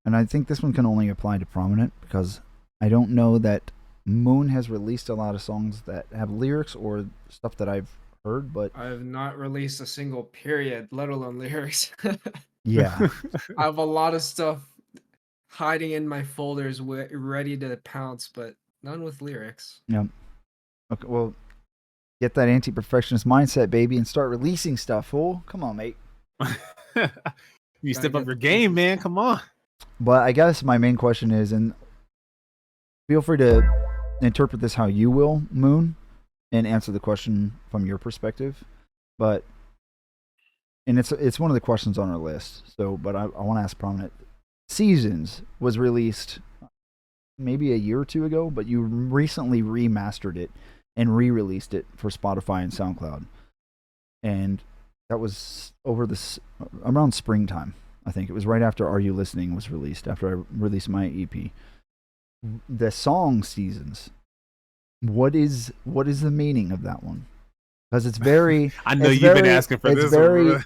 and I think this one can only apply to Prominent because I don't know that Moon has released a lot of songs that have lyrics or stuff that I've heard, but I have not released a single period, let alone lyrics. yeah, I have a lot of stuff hiding in my folders ready to pounce, but none with lyrics. yeah. Okay, well, get that anti-perfectionist mindset, baby, and start releasing stuff, fool. Come on, mate. You step up your game, man. Come on. But I guess my main question is, and feel free to interpret this how you will, Moon, and answer the question from your perspective. And it's one of the questions on our list. So, but I want to ask Prominent. Seasons was released maybe a year or two ago, but you recently remastered it and re-released it for Spotify and SoundCloud. And that was around springtime. I think it was right after Are You Listening was released, after I released my EP. the song Seasons. What is the meaning of that one? Because it's very. I know you've been asking for this.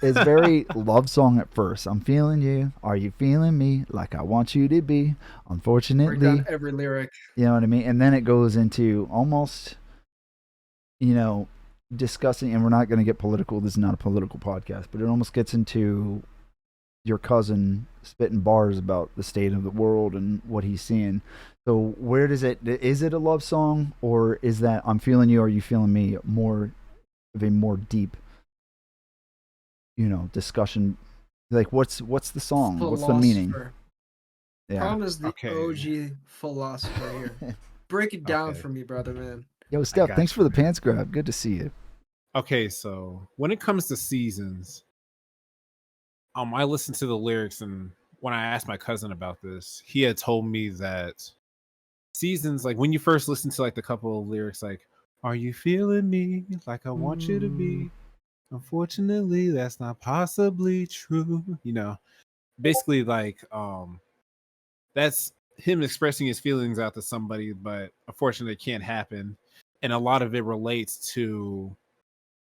It's very love song at first. I'm feeling you. Are you feeling me? Like I want you to be. Unfortunately, break down every lyric. You know what I mean? And then it goes into almost, discussing. And we're not going to get political. This is not a political podcast, but it almost gets into your cousin spitting bars about the state of the world and what he's seeing. So where does it? Is it a love song, or is that I'm feeling you? Are you feeling me? More of a more deep, discussion. Like what's the song? What's the meaning? Yeah. Prom is the OG philosopher here. Break it down for me, brother, man. Yo, Steph, thanks for the pants grab. Good to see you. Okay, so when it comes to Seasons, I listened to the lyrics, and when I asked my cousin about this, he had told me that Seasons, like when you first listen to like the couple of lyrics, like "Are you feeling me? Like I want you to be. Unfortunately, that's not possibly true." Basically like that's him expressing his feelings out to somebody, but unfortunately it can't happen. And a lot of it relates to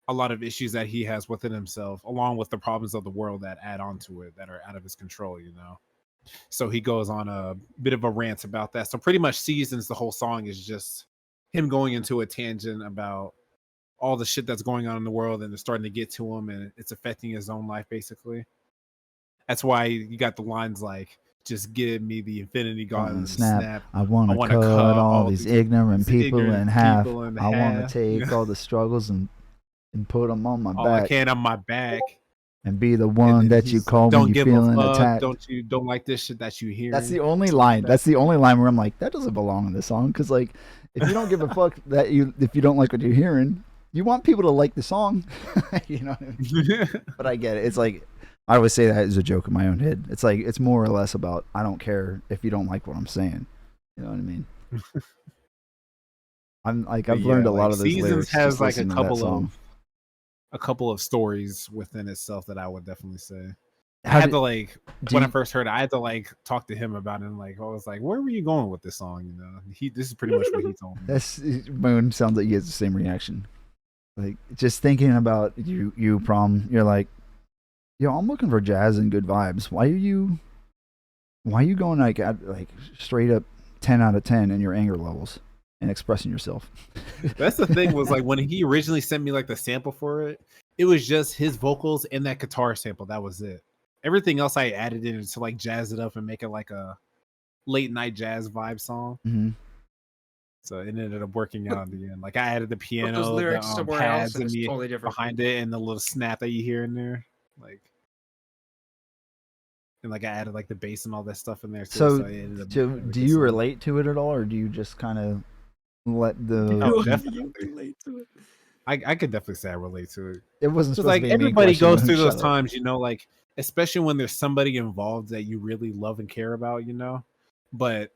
a lot of issues that he has within himself, along with the problems of the world that add on to it that are out of his control, So he goes on a bit of a rant about that. So pretty much Seasons, the whole song is just him going into a tangent about all the shit that's going on in the world, and it's starting to get to him, and it's affecting his own life, basically. That's why you got the lines like, "Just give me the infinity gauntlet snap. I want to cut all these ignorant people in half. I want to take all the struggles and put them on my back. All I can on my back. And be the one that you call when you're feeling attacked. Don't like this shit that you hear." That's the only line. That's the only line where I'm like, that doesn't belong in this song. Because like, if you don't give a fuck if you don't like what you're hearing, you want people to like the song. You know what I mean? But I get it. It's like, I always say that as a joke in my own head. It's like, it's more or less about, I don't care if you don't like what I'm saying. You know what I mean? I've learned a lot of those Seasons lyrics. Has like a couple of stories within itself that I would definitely say. When I first heard it, I had to like talk to him about it. And like, I was like, where were you going with this song? This is pretty much what he told me. Moon sounds like he has the same reaction. Like, just thinking about you Prom, you're like, yo, I'm looking for jazz and good vibes. Why are you going like straight up 10 out of 10 in your anger levels and expressing yourself? That's the thing, was like when he originally sent me like the sample for it, it was just his vocals and that guitar sample. That was it. Everything else I added in to like jazz it up and make it like a late night jazz vibe song. Mm-hmm. So it ended up working out in the end. Like I added the piano, those lyrics the somewhere pads else, and the totally different behind it, and the little snap that you hear in there. Like, and like I added like the bass and all that stuff in there too. So do you relate to it at all, or do you just kind of let the? Oh, definitely relate to it. I could definitely say I relate to it. It wasn't just like everybody goes through those times, like especially when there's somebody involved that you really love and care about, But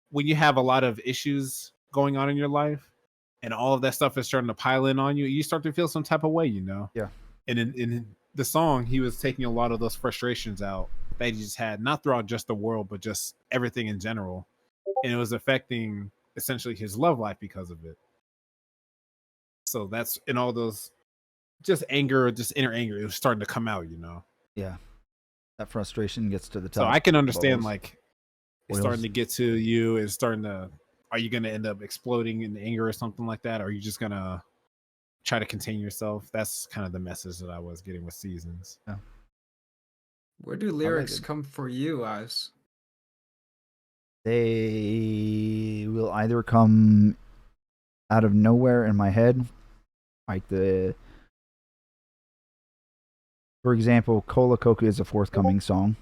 when you have a lot of issues going on in your life and all of that stuff is starting to pile in on you, you start to feel some type of way, Yeah. And in the song, he was taking a lot of those frustrations out that he just had, not throughout just the world, but just everything in general. And it was affecting essentially his love life because of it. So that's in all those just anger, just inner anger, it was starting to come out, Yeah. That frustration gets to the top. So I can understand like it's starting to get to you. It's starting to, are you going to end up exploding in anger or something like that? Or are you just going to try to contain yourself? That's kind of the message that I was getting with Seasons. Yeah. Where do lyrics come for you, Ives? They will either come out of nowhere in my head, like for example, Cola Coca is a forthcoming song,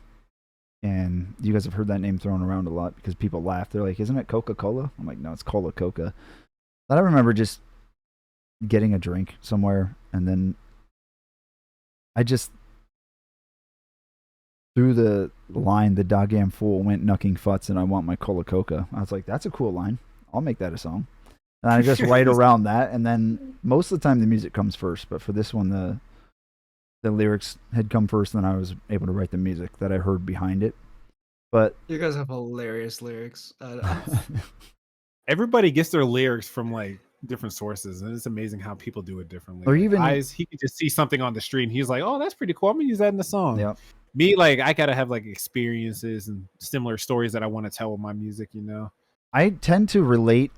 and you guys have heard that name thrown around a lot because people laugh. They're like, "Isn't it Coca-Cola?" I'm like, "No, it's Cola Coca." But I remember just getting a drink somewhere, and then I just threw the line, "The doggone fool went knucking futs, and I want my Cola Coca." I was like, "That's a cool line. I'll make that a song." And I just write around that, and then most of the time the music comes first. But for this one, the lyrics had come first, and then I was able to write the music that I heard behind it. But You guys have hilarious lyrics. Everybody gets their lyrics from like different sources, and it's amazing how people do it differently. Or Like even- Eyes, he could just see something on the street and he's like, oh, that's pretty cool, I'm gonna use that in the song. yeah, Me, like, I gotta have like experiences and similar stories that I want to tell with my music, you know. I tend to relate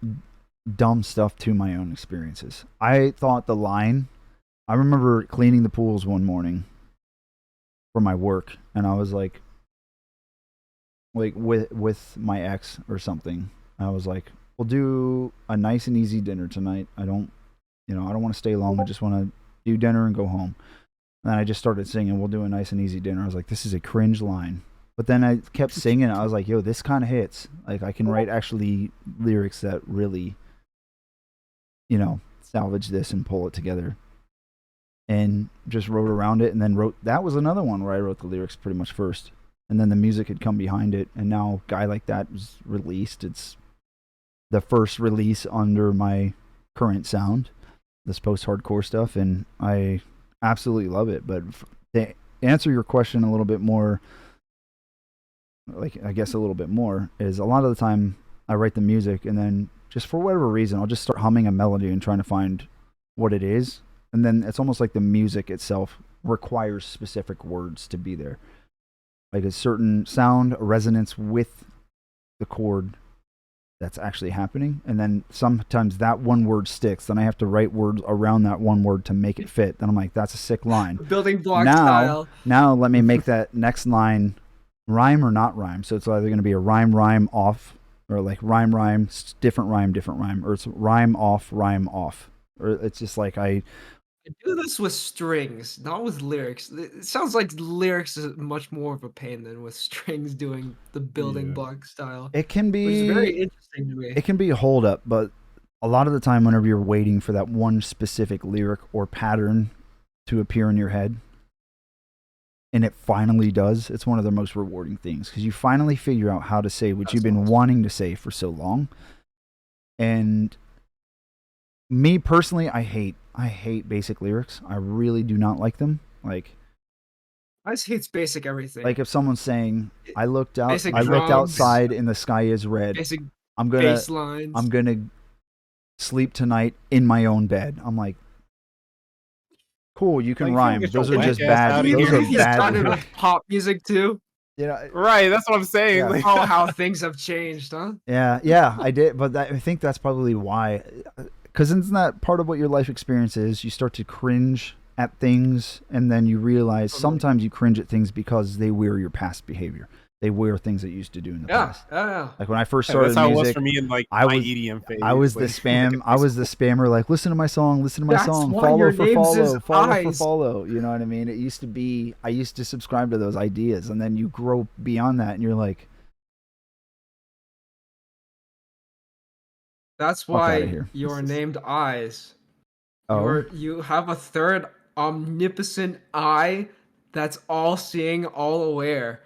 dumb stuff to my own experiences. I thought the line, I remember cleaning the pools one morning for my work, and I was like with my ex or something. I was like, we'll do a nice and easy dinner tonight. I don't want to stay long. I just want to do dinner and go home. And then I just started singing, we'll do a nice and easy dinner. I was like, this is a cringe line. But then I kept singing. I was like, yo, this kind of hits. Like, I can write actually lyrics that really, salvage this and pull it together. And just wrote around it, and then that was another one where I wrote the lyrics pretty much first. And then the music had come behind it. And now Guy Like That was released. It's the first release under my current sound, this post-hardcore stuff. And I absolutely love it. But to answer your question a little bit more, like, I guess a little bit more, is a lot of the time I write the music, and then just for whatever reason, I'll just start humming a melody and trying to find what it is. And then it's almost like the music itself requires specific words to be there. Like a certain sound, a resonance with the chord that's actually happening. And then sometimes that one word sticks. Then I have to write words around that one word to make it fit. Then I'm like, that's a sick line. Building block style. Now let me make that next line rhyme or not rhyme. So it's either going to be a rhyme off, or like rhyme, different rhyme, or it's rhyme off. Or it's just like I do this with strings, not with lyrics. It sounds like lyrics is much more of a pain than with strings doing the building block style. It can be, which is very interesting to me. It can be a hold up, but a lot of the time whenever you're waiting for that one specific lyric or pattern to appear in your head, and it finally does, it's one of the most rewarding things, because you finally figure out how to say what you've been wanting to say for so long. And me personally, I hate basic lyrics. I really do not like them. Like, I just hate basic everything. Like if someone's saying, I looked Basic looked drums, outside and the sky is red. basic I'm gonna bass lines. I'm gonna sleep tonight in my own bed. I'm like, cool, you can Like, rhyme. get Those your are just whack ass bad. outta Those here. are He's bad kind of lyrics. pop music too. You know, Right, that's what I'm saying. Yeah. Like, Oh, how things have changed, huh? yeah, I did, but I think that's probably why. Because isn't that part of what your life experience is? You start to cringe at things, and then you realize sometimes you cringe at things because they wear your past behavior. They wear things that you used to do in the Yeah, past. yeah. Like when I first started that's how it was music, for me in like I my was- EDM phase. I was like, the spam. I was the spammer. Like, listen to my song. Listen to my That's song. why Follow your for name's follow. is Follow for Eyes. follow. You know what I mean? It used to be. I used to subscribe to those ideas, and then you grow beyond that, and you're like, That's Fuck outta why here. you're named Eyes. oh, You have a third omnipotent eye that's all seeing, all aware.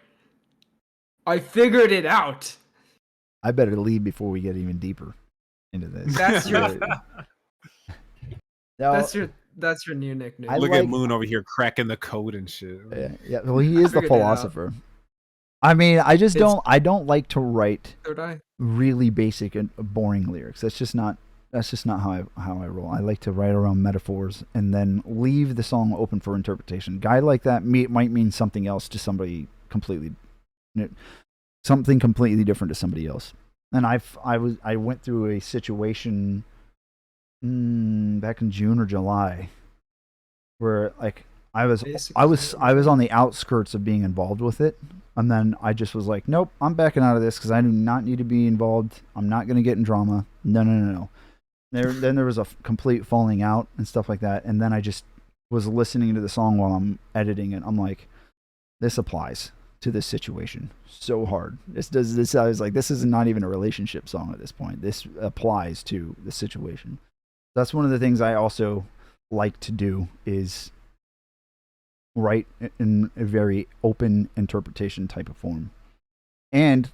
I figured it out. I better leave before we get even deeper into this. That's your Now, that's your new nickname. I Look like- at Moon over here cracking the code and shit. yeah. Well, he is the figured it out. philosopher. I mean, I just It's- don't. I don't like to write Third eye. really basic and boring lyrics. That's just not how I roll. I like to write around metaphors and then leave the song open for interpretation. Guy Like That might mean something else to somebody completely, something completely different to somebody else. And I went through a situation back in June or July where like I was on the outskirts of being involved with it. And then I just was like, nope, I'm backing out of this because I do not need to be involved. I'm not going to get in drama. No. Then there was a complete falling out and stuff like that. And then I just was listening to the song while I'm editing it. I'm like, this applies to this situation so hard. I was like, this is not even a relationship song at this point. This applies to the situation. That's one of the things I also like to do is write in a very open interpretation type of form. And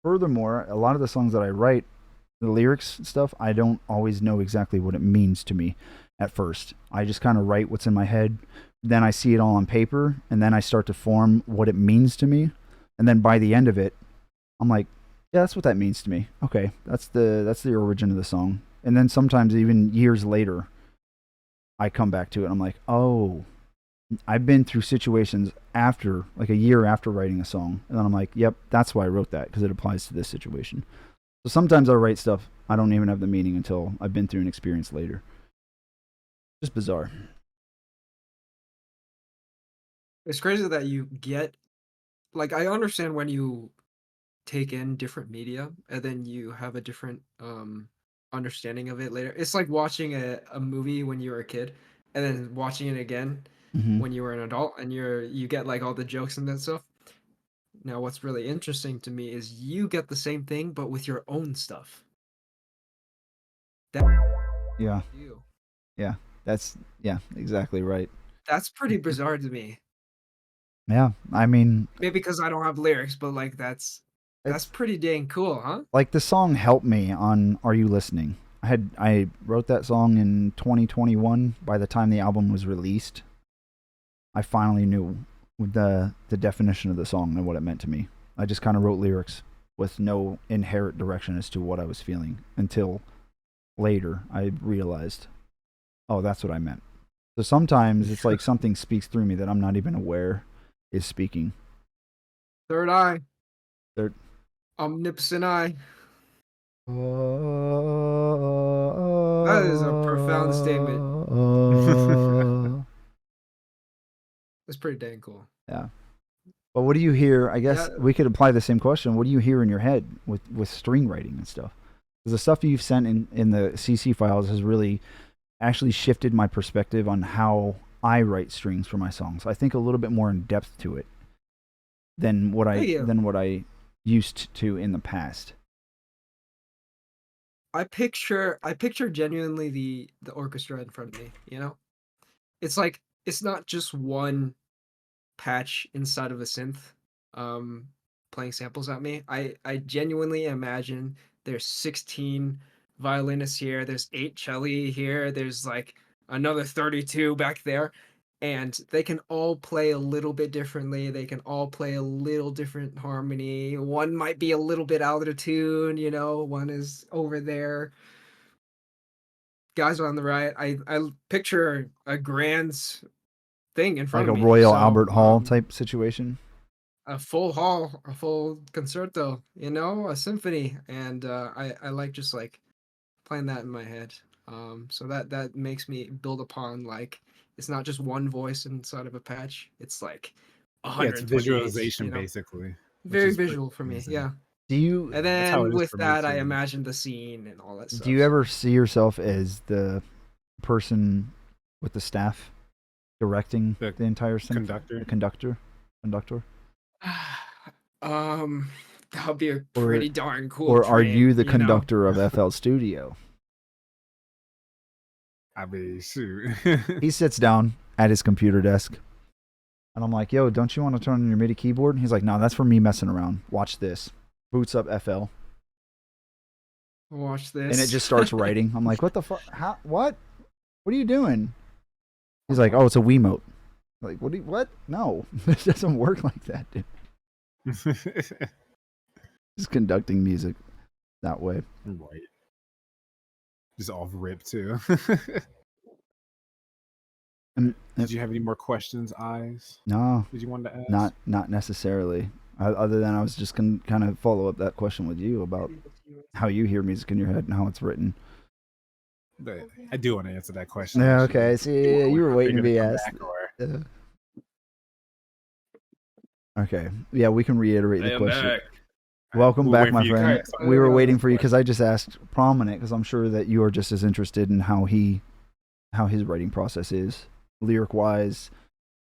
furthermore, a lot of the songs that I write, the lyrics and stuff, I don't always know exactly what it means to me at first. I just kind of write what's in my head. Then I see it all on paper, and then I start to form what it means to me. And then by the end of it, I'm like, yeah, that's what that means to me. Okay, that's the origin of the song. And then sometimes even years later, I come back to it. And I'm like, oh, I've been through situations after, like a year after writing a song, and then I'm like, yep, that's why I wrote that because it applies to this situation. So sometimes I write stuff I don't even have the meaning until I've been through an experience later. Just bizarre. It's crazy that you get, like, I understand when you take in different media and then you have a different understanding of it later. It's like watching a movie when you were a kid and then watching it again Mm-hmm. when you were an adult, and you get like all the jokes and that stuff. Now what's really interesting to me is you get the same thing but with your own stuff. That Yeah, you. yeah, yeah, exactly right. That's pretty bizarre to me. Yeah, I mean, Maybe because I don't have lyrics, but like that's it's pretty dang cool, huh? like the song helped me on Are You Listening? I wrote that song in 2021. By the time the album was released, I finally knew the definition of the song and what it meant to me. I just kind of wrote lyrics with no inherent direction as to what I was feeling until later I realized, oh, that's what I meant. So sometimes it's like something speaks through me that I'm not even aware is speaking. Third eye, They're, omnipotent eye. uh, That is a profound statement. That's pretty dang cool. yeah. But what do you hear? I guess Yeah, we could apply the same question. What do you hear in your head with string writing and stuff? Because the stuff you've sent in the CC files has really actually shifted my perspective on how I write strings for my songs. I think a little bit more in depth to it than thank you. what I used to in the past. I picture genuinely the orchestra in front of me, you know? It's like it's not just one patch inside of a synth um playing samples at me. I genuinely imagine there's 16 violinists here, there's 8 cello here, there's like another 32 back there, and they can all play a little bit differently. They can all play a little different harmony. One might be a little bit out of tune, you know, one is over there. Guys on the right. I picture a grand thing in Like front a of me. Royal So, Albert Hall type situation. a full hall, a full concerto, you know, a symphony, and I like just like playing that in my head. So that makes me build upon like it's not just one voice inside of a patch. It's like Yeah, it's 128, visualization you know. basically, which Very is pretty visual for me, amazing. yeah. Do you And That's how then it is with for me that, I too. imagine the scene and all that do stuff. you So ever see yourself as the person with the staff directing The the entire symphony? conductor. The conductor, um, that would be a or pretty darn cool or are you dream, the you know. conductor of FL Studio? I mean, shoot. He sits down at his computer desk, and I'm like, "Yo, don't you want to turn on your MIDI keyboard?" And he's like, "No, that's for me messing around. Watch this." Boots up FL, Watch and it this. just starts writing. I'm like, "What the fuck? How? What? What are you doing?" He's like, "Oh, it's a Wiimote." Like, what? What? No, this doesn't work like that, dude. Just conducting music that way. Right. Just off rip too. And Did you have any more questions, Eyes? no, Did you want to ask? not necessarily. Other than I was just gonna kind of follow up that question with you about how you hear music in your head and how it's written. But I do want to answer that question. Yeah, actually. okay. See, Or you were are waiting you to gonna be come asked. back, or Okay. Yeah, we can reiterate I the am question. back. Welcome We'll back, wait for my you to friend. come back. We were Yeah, waiting that's for you fine. because I just asked Prominent because I'm sure that you are just as interested in how his writing process is, lyric wise,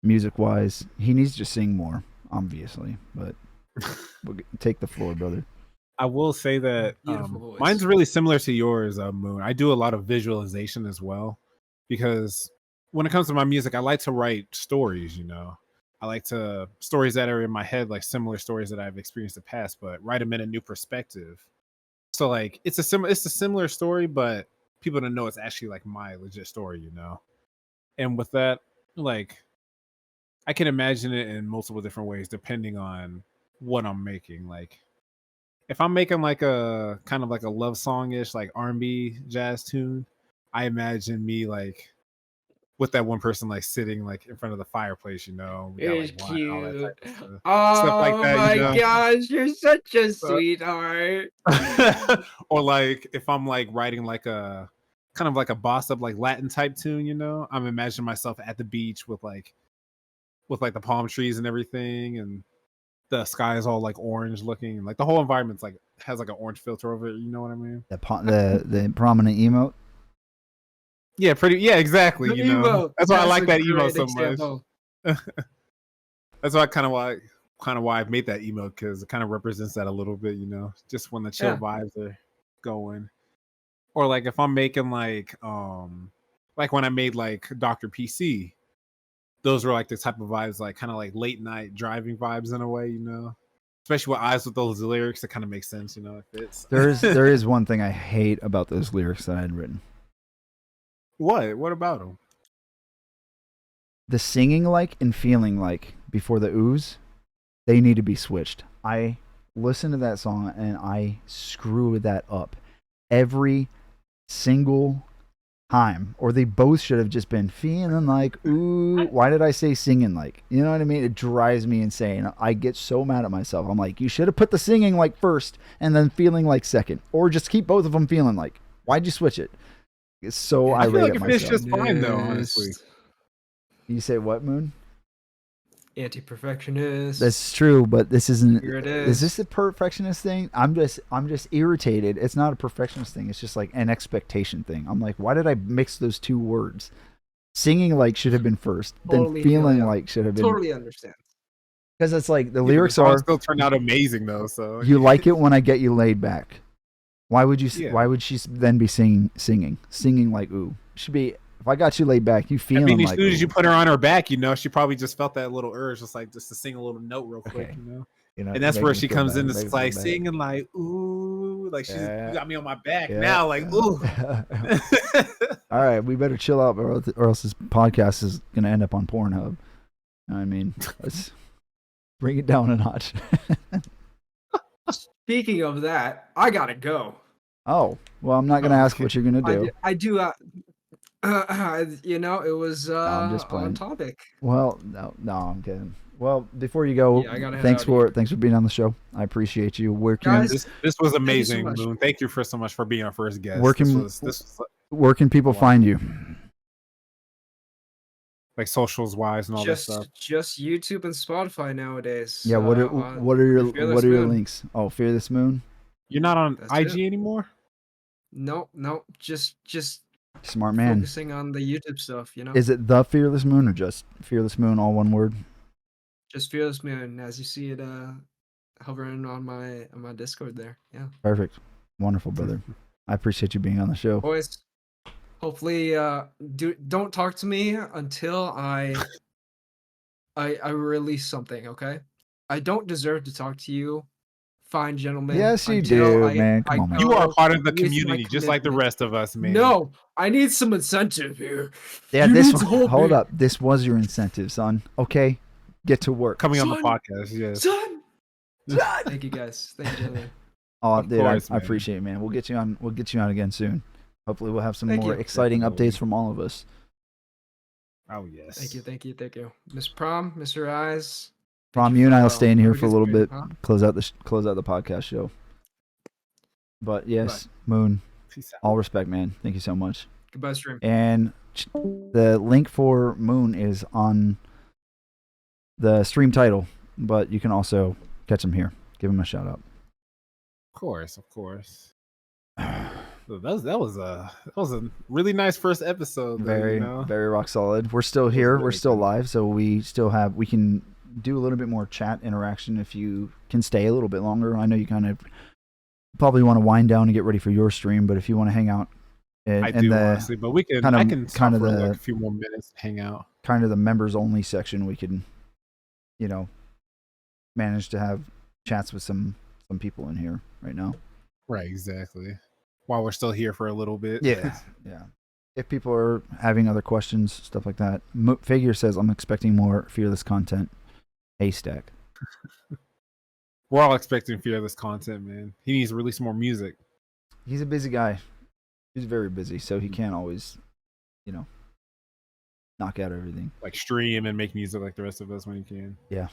music wise. He needs to sing more, obviously, but we'll take the floor, brother. I will say that Beautiful voice. mine's really similar to yours, Moon. I do a lot of visualization as well, because when it comes to my music, I like to write stories. You know, I like to stories that are in my head, like similar stories that I've experienced in the past, but write them in a new perspective. So like it's a similar story, but people don't know it's actually like my legit story. You know, and with that, like I can imagine it in multiple different ways depending on what I'm making. Like if I'm making like a kind of like a love song-ish, like R&B jazz tune, I imagine me like with that one person like sitting like in front of the fireplace, you know, we got like It's wine and all that cute. type of stuff like Oh that, you my know. gosh, you're such a So- sweetheart. or like if I'm like writing like a kind of like a boss up like Latin type tune, you know, I'm imagining myself at the beach with like the palm trees and everything, and the sky is all like orange looking, like the whole environment's like has like an orange filter over it. You know what I mean? The prominent emote. Yeah, exactly. The You know, emo. that's why I like a that emo great so example. much. That's why why I've made that emo, because it kind of represents that a little bit. You know, just when the chill vibes are going, or like if I'm making like when I made like Dr. PC, those were like the type of vibes, like kind of like late night driving vibes in a way, you know. Especially with eyes with those lyrics, it kind of makes sense, you know. It fits. There is one thing I hate about those lyrics that I had written. What about them? The singing like and feeling like before the ooze, they need to be switched. I listen to that song and I screw that up every single time, or they both should have just been feeling like ooh. Why did I say singing like? You know what I mean? It drives me insane. I get so mad at myself. I'm like, you should have put the singing like first and then feeling like second, or just keep both of them feeling like. Why'd you switch it? It's so I feel irate like at it myself. fits just fine though, honestly. You say what, Moon? Anti-perfectionist. That's true, but this isn't. Here it Is is. this a perfectionist thing? I'm just irritated. It's not a perfectionist thing. It's just like an expectation thing. I'm like, why did I mix those two words? Singing like should have been first, Totally then feeling feel ya. like should have been. Totally understand. Because it's like the Yeah, lyrics the song are. still turned out amazing though. So You like it when I get you laid back. Why would you? Yeah. Why would she then be singing like ooh? Should be, if I got you laid back, you I feeling mean, as like soon ooh. as you put her on her back, you know, she probably just felt that little urge, just to sing a little note real quick, Okay. you know. You know, And that's making where me she feel comes bad, in, making it's me like feel bad. singing like ooh, like she's Yeah. you got me on my back Yeah. now, like ooh. All right, we better chill out, or else this podcast is gonna end up on Pornhub. I mean, let's bring it down a notch. Speaking of that, I gotta go. Oh, well, I'm not gonna ask Okay. what you're gonna do. I do. You know, it was I'm just playing. on topic. Well, no, I'm kidding. Well, before you go, Yeah, I gotta head thanks out of for being on the show. I appreciate you. Where can Guys, This was you so amazing, much. Moon. Thank you so much for being our first guest. Where can- this was people Wow. find you? like socials wise and all that stuff. Just YouTube and Spotify nowadays. Yeah, what are Fearless your Moon. links? Oh, Fearless Moon. You're not on That's IG it. anymore? No, just Smart man. focusing on the YouTube stuff. You know, Is it the Fearless Moon or just Fearless Moon, all one word? just Fearless Moon, as you see it hovering on my Discord there. Yeah, Perfect. Wonderful, brother. I appreciate you being on the show. boys. Hopefully, don't talk to me until I release something. Okay, I don't deserve to talk to you, fine gentlemen. Yes, you until do, man. Come on, man. You are go part of the with my community, just like the commitment. rest of us, man. No, I need some incentive here. Yeah, You this need to hold hold me. up. This was your incentive, son. Okay, get to work. Coming on the Son. podcast, yes. Son. Thank you guys. Thank you, gentlemen. Oh, Of dude, course, I man. appreciate it, man. We'll get you on. We'll get you on again soon. Hopefully, we'll have some Thank more you. exciting Definitely. updates from all of us. Oh yes. Thank you. Miss Prom, Mr. Eyes. thank Prom, you you and I will for, stay in here have for a good little stream, bit. huh? Close out the podcast show. But yes, Moon. Peace out. All respect, man. Thank you so much. Goodbye, stream. And the link for Moon is on the stream title, but you can also catch him here. Give him a shout out. Of course. That was a really nice first episode. Though, Very, you know? very rock solid. We're still was here. really We're still good. live, so we can do a little bit more chat interaction if you can stay a little bit longer. I know you kind of probably want to wind down and get ready for your stream, but if you want to hang out I do honestly, but we can. kind of- I can stop kind of for the- like a few more minutes, hang out. kind of the members only section, we can, manage to have chats with some people in here right now. Right, exactly. While we're still here for a little bit. Yeah. If people are having other questions, stuff like that. Figure says, I'm expecting more Fearless content. Haystack. We're all expecting Fearless content, man. He needs to release more music. He's a busy guy. He's very busy, so he can't always, knock out everything. Like stream and make music like the rest of us when he can. Yeah.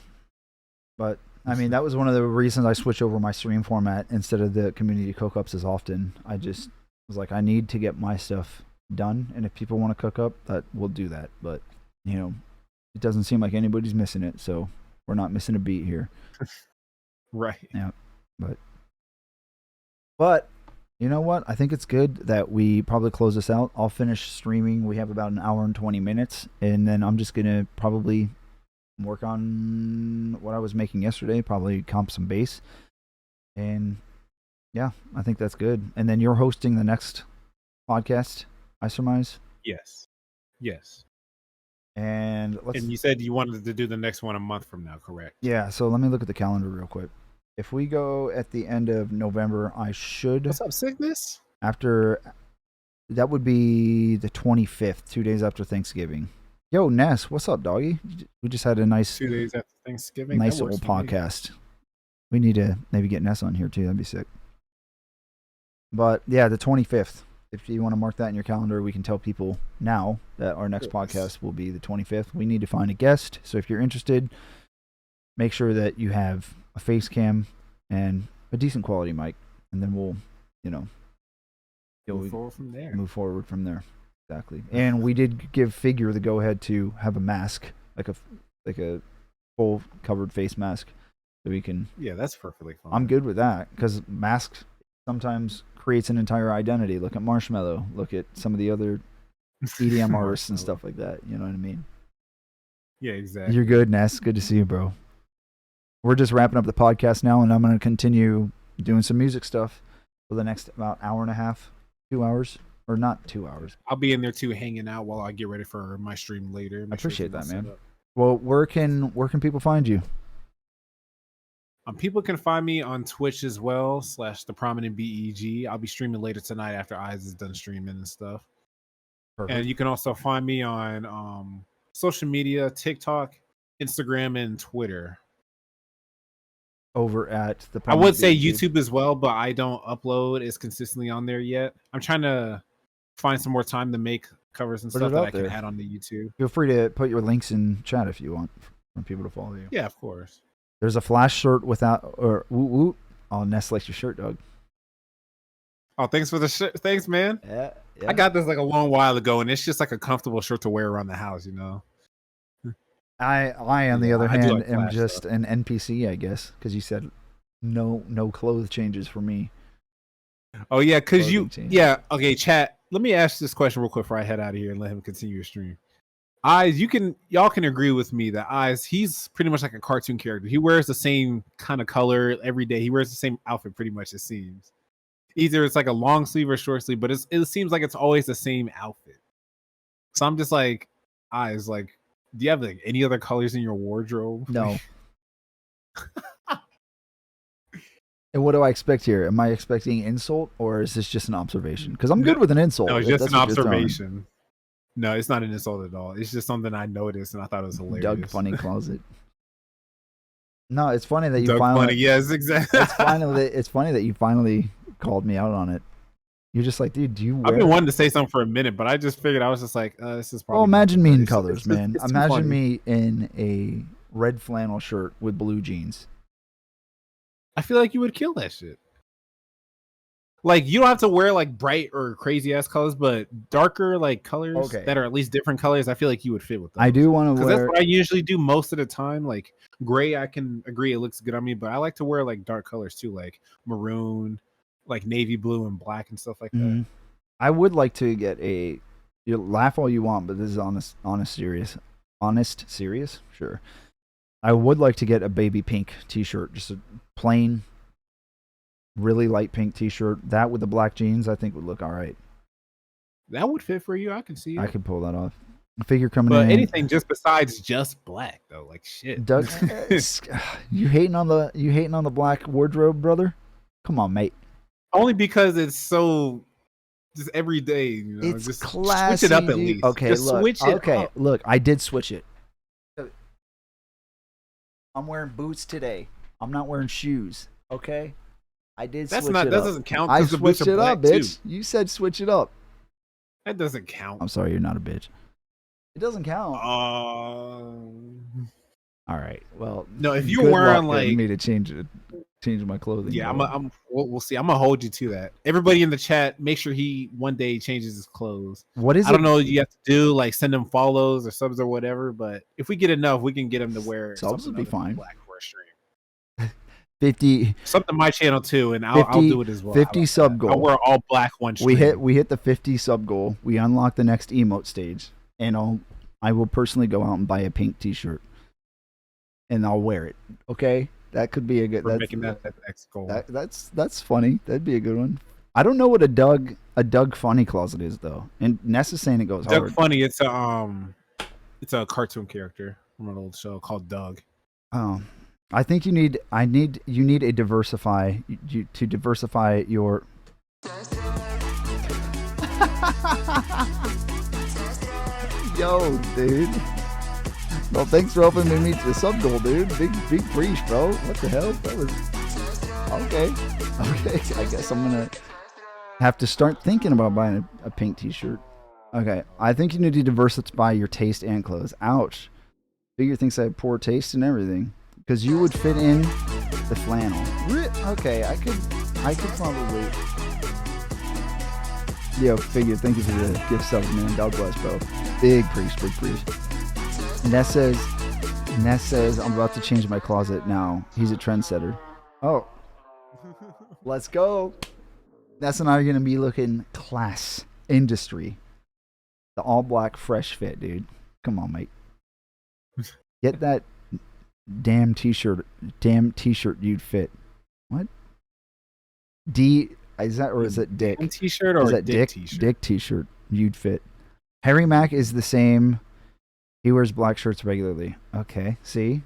But, I mean, that was one of the reasons I switched over my stream format instead of the community cook-ups as often. I just was like, I need to get my stuff done, and if people want to cook up, we'll do that. But, it doesn't seem like anybody's missing it, so we're not missing a beat here. Right. Yeah. But you know what? I think it's good that we probably close this out. I'll finish streaming. We have about an hour and 20 minutes, and then I'm just going to probably work on what I was making yesterday, probably comp some bass. And yeah, I think that's good. And then you're hosting the next podcast, I surmise? Yes. And you said you wanted to do the next one a month from now, correct? Yeah, so let me look at the calendar real quick. If we go at the end of November, I should... What's up, sickness? That would be the 25th, 2 days after Thanksgiving. Yo, Ness, what's up, doggy? We just had a nice... 2 days after Thanksgiving? Nice little podcast. We need to maybe get Ness on here, too. That'd be sick. But, yeah, the 25th. If you want to mark that in your calendar, we can tell people now that our next podcast will be the 25th. We need to find a guest. So if you're interested, make sure that you have a face cam and a decent quality mic. And then we'll, move forward from there. Move forward from there. Exactly. And we did give Figure the go-ahead to have a mask, like a full covered face mask. So we can... Yeah, that's perfectly fine. I'm good with that because masks sometimes creates an entire identity. Look at Marshmello. Look at some of the other EDM artists and stuff like that. You know what I mean? Yeah, exactly. You're good, Ness. Good to see you, bro. We're just wrapping up the podcast now, and I'm going to continue doing some music stuff for the next about hour and a half, 2 hours, or not 2 hours. I'll be in there too, hanging out while I get ready for my stream later. I appreciate that, man. Well, where can people find you? People can find me on Twitch as well, /TheProminentBEG. I'll be streaming later tonight after Eyes is done streaming and stuff. Perfect. And you can also find me on social media, TikTok, Instagram, and Twitter. Over at I would say YouTube as well, but I don't upload as consistently on there yet. I'm trying to find some more time to make covers and stuff that I can add on the YouTube. Feel free to put your links in chat if you want for people to follow you. Yeah, of course. There's a Flash shirt without or woot woot. Oh, Ness likes your shirt, dog. Oh, thanks for the shirt. Thanks, man. Yeah. I got this like a long while ago, and it's just like a comfortable shirt to wear around the house, I on the other hand, like am just an NPC, I guess, because you said no clothes changes for me. Oh yeah, because okay, chat. Let me ask this question real quick before I head out of here and let him continue your stream. Eyes, y'all can agree with me that Eyes, he's pretty much like a cartoon character. He wears the same kind of color every day. He wears the same outfit pretty much, it seems. Either it's like a long sleeve or short sleeve, but it seems like it's always the same outfit. So I'm just like, Eyes, like, do you have like any other colors in your wardrobe? No. And what do I expect here? Am I expecting insult or is this just an observation? Because I'm good with an insult. No, it's just an observation. No, it's not an insult at all. It's just something I noticed and I thought it was hilarious. Doug Funny Closet. No, it's funny that you Doug finally. Funny, yes, exactly. It's funny that you finally called me out on it. You're just like, dude, do you wear... I've been wanting to say something for a minute, but I just figured I was just like, this is probably... Well, imagine me in colors, man. Imagine me in a red flannel shirt with blue jeans. I feel like you would kill that shit. Like, you don't have to wear like bright or crazy ass colors, but darker like colors that are at least different colors, I feel like you would fit with them. I do want to wear... Because that's what I usually do most of the time. Like, gray, I can agree it looks good on me, but I like to wear like dark colors too, like maroon, like navy blue and black and stuff like that. I would like to get a... You laugh all you want, but this is honest, serious? Sure. I would like to get a baby pink t-shirt, just a plain... really light pink t-shirt. That with the black jeans, I think would look all right. That would fit for you. I can see it. I could pull that off. A figure coming but in. Anything just besides just black though, like shit. Doug, you hating on the black wardrobe, brother? Come on, mate. Only because it's so just every day. You know, it's just classy. Switch it up at least. Okay, just look. Switch it okay, up. Look. I did switch it. I'm wearing boots today. I'm not wearing shoes. Okay. I did That's switch not. it That up. doesn't count. I 'Cause the boots switched are it up, black, bitch. too. You said switch it up. That doesn't count. I'm sorry, you're not a bitch. It doesn't count. All right. Well, No, if you're good wearing luck getting like, me to change my clothing. yeah, bro. we'll see. I'm gonna hold you to that. Everybody in the chat, make sure he one day changes his clothes. What is it? I don't know what you have to do, like send him follows or subs or whatever. But if we get enough, we can get him to wear Subs something would be other than fine. black for a stream. 50 Something to my channel too, and I'll do it as well. 50 sub goal. I'll wear all black one stream. We hit the 50 sub goal. We unlock the next emote stage, and I will personally go out and buy a pink T-shirt, and I'll wear it. Okay, that could be a good. We're making that next goal. That's funny. That'd be a good one. I don't know what a Doug Funny closet is though, and Ness is saying it goes Doug hard. Funny. It's a cartoon character from an old show called Doug. I think you need a diversify to diversify your. Yo, dude. Well, thanks for helping me meet the sub goal, dude. Big breach, bro. What the hell? That was okay. Okay, I guess I'm gonna have to start thinking about buying a pink T-shirt. Okay, I think you need to diversify your taste and clothes. Ouch. Figure thinks I have poor taste and everything. Because you would fit in the flannel. Okay, I could probably. Yo, Figure, thank you for the gift subs, man. God bless, bro. Big priest. Ness says, I'm about to change my closet now. He's a trendsetter. Oh. Let's go. Ness and I are going to be looking class industry. The all black fresh fit, dude. Come on, mate. Get that damn t-shirt you'd fit. What? Is it Dick? T-shirt or is that Dick t-shirt? Dick t-shirt you'd fit. Harry Mack is the same. He wears black shirts regularly. Okay. See?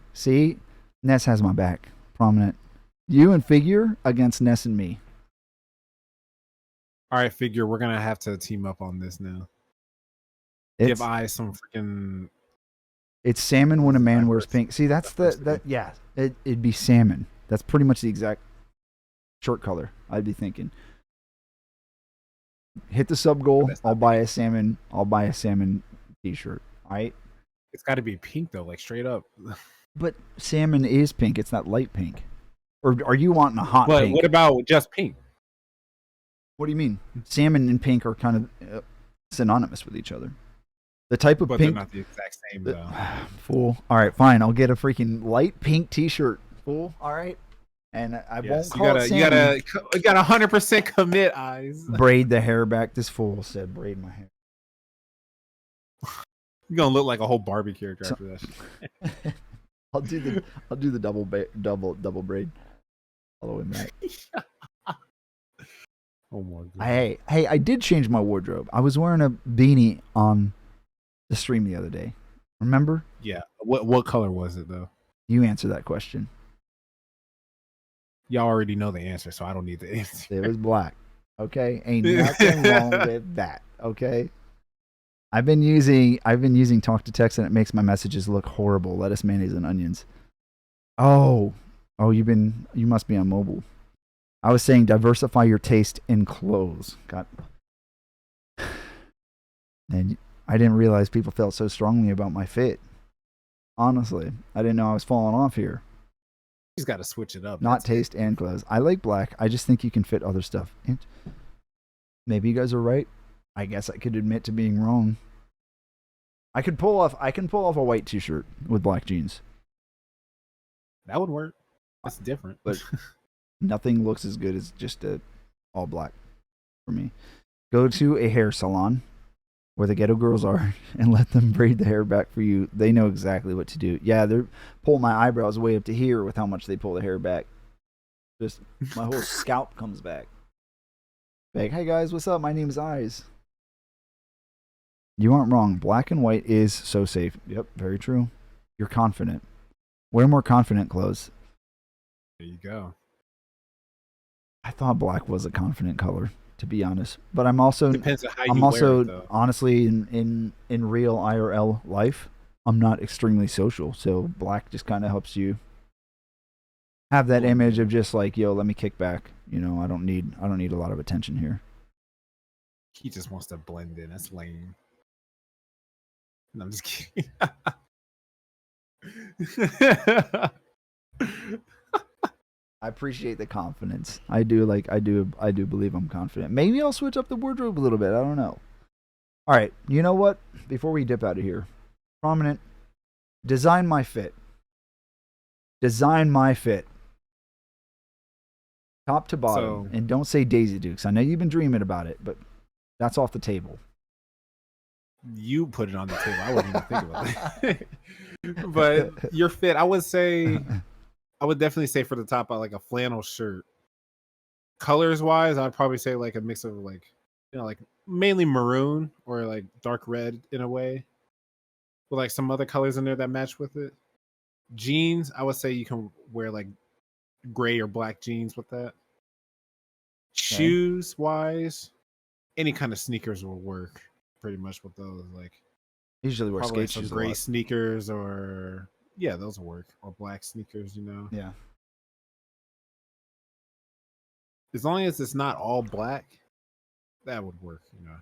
Ness has my back. Prominent. You and Figure against Ness and me. All right, Figure, we're gonna have to team up on this now. Give eyes some freaking. It's salmon when a man wears pink. See, it'd be salmon. That's pretty much the exact shirt color I'd be thinking. Hit the sub goal. I'll buy a salmon t-shirt. All right. It's got to be pink though, like straight up. But salmon is pink. It's not light pink. Or are you wanting a hot pink? But what about just pink? What do you mean? Salmon and pink are kind of synonymous with each other. The type of but pink. They're not the exact same though. Fool. All right, fine. I'll get a freaking light pink T-shirt. Fool. All right. And I won't call it salmon. You got 100% commit, eyes. Braid the hair back. This fool said braid my hair. You're gonna look like a whole Barbie character after that. I'll do the double braid. Following that. Oh my god. Hey, I did change my wardrobe. I was wearing a beanie on the stream the other day. Remember? Yeah. What color was it though? You answer that question. Y'all already know the answer, so I don't need the answer. It was black. Okay? Ain't nothing wrong with that. Okay? I've been using talk to text and it makes my messages look horrible. Lettuce, mayonnaise, and onions. Oh, you must be on mobile. I was saying diversify your taste in clothes. And I didn't realize people felt so strongly about my fit. Honestly, I didn't know I was falling off here. You just got to switch it up. Not taste and clothes. I like black. I just think you can fit other stuff. Maybe you guys are right. I guess I could admit to being wrong. I can pull off a white t-shirt with black jeans. That would work. That's different. But nothing looks as good as just all black for me. Go to a hair salon where the ghetto girls are and let them braid the hair back for you. They know exactly what to do. Yeah, they're pulling my eyebrows way up to here with how much they pull the hair back. Just my whole scalp comes back. Like, hey guys, what's up? My name is Eyes. You aren't wrong. Black and white is so safe. Yep, very true. You're confident. Wear more confident clothes. There you go. I thought black was a confident color, to be honest. But I'm also depends on how you wear it, though. Honestly in real IRL life, I'm not extremely social, so black just kind of helps you have that image of just like, yo, let me kick back. You know, I don't need a lot of attention here. He just wants to blend in. That's lame. No, I'm just kidding. I appreciate the confidence. I do believe I'm confident. Maybe I'll switch up the wardrobe a little bit. I don't know. All right, you know what? Before we dip out of here, prominent, design my fit. Design my fit. Top to bottom. And don't say Daisy Dukes. I know you've been dreaming about it, but that's off the table. You put it on the table. I wouldn't even think about that. But your fit, I would definitely say for the top, like a flannel shirt. Colors wise, I'd probably say like a mix of like, you know, like mainly maroon or like dark red in a way, with like some other colors in there that match with it. Jeans, I would say you can wear like gray or black jeans with that. Shoes wise, any kind of sneakers will work pretty much with those. Like usually wear skate some shoes. Gray sneakers or those will work. Or black sneakers, you know. Yeah. As long as it's not all black, that would work, you know.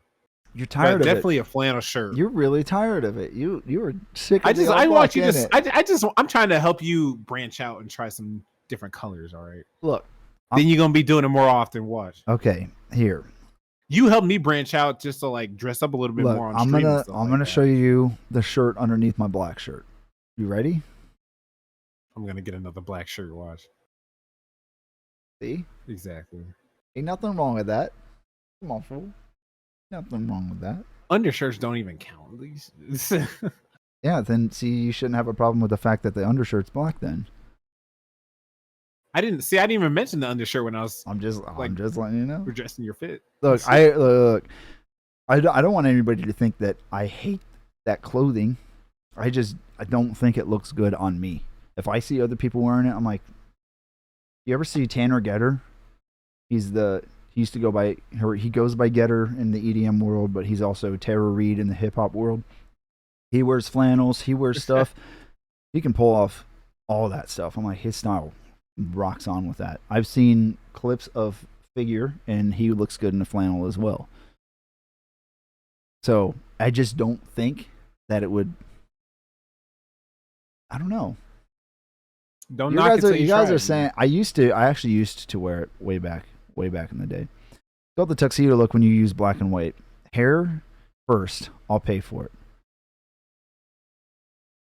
You're tired of definitely it. A flannel shirt. You're really tired of it. You were sick of I'm trying to help you branch out and try some different colors, all right? Look. Then you're gonna be doing it more often. Watch. Okay, here. You helped me branch out just to like dress up a little bit more on stream. I'm gonna show you the shirt underneath my black shirt. You ready? I'm gonna get another black shirt. Watch. See? Exactly. Ain't nothing wrong with that. Come on, fool. Nothing wrong with that. Undershirts don't even count. These. Yeah, then see, you shouldn't have a problem with the fact that the undershirt's black. Then. I didn't even mention the undershirt when I was. I'm just letting you know. We're dressing your fit. Look, I don't want anybody to think that I hate that clothing. I don't think it looks good on me. If I see other people wearing it, I'm like, you ever see Tanner Getter? He used to go by he goes by Getter in the EDM world, but he's also Tara Reid in the hip hop world. He wears flannels, he wears stuff. He can pull off all that stuff. I'm like, his style rocks on with that. I've seen clips of Figure, and he looks good in a flannel as well. So I just don't think that it would. I don't know. Don't knock it. You guys are saying I actually used to wear it way back in the day. It's called the tuxedo look when you use black and white. Hair first, I'll pay for it.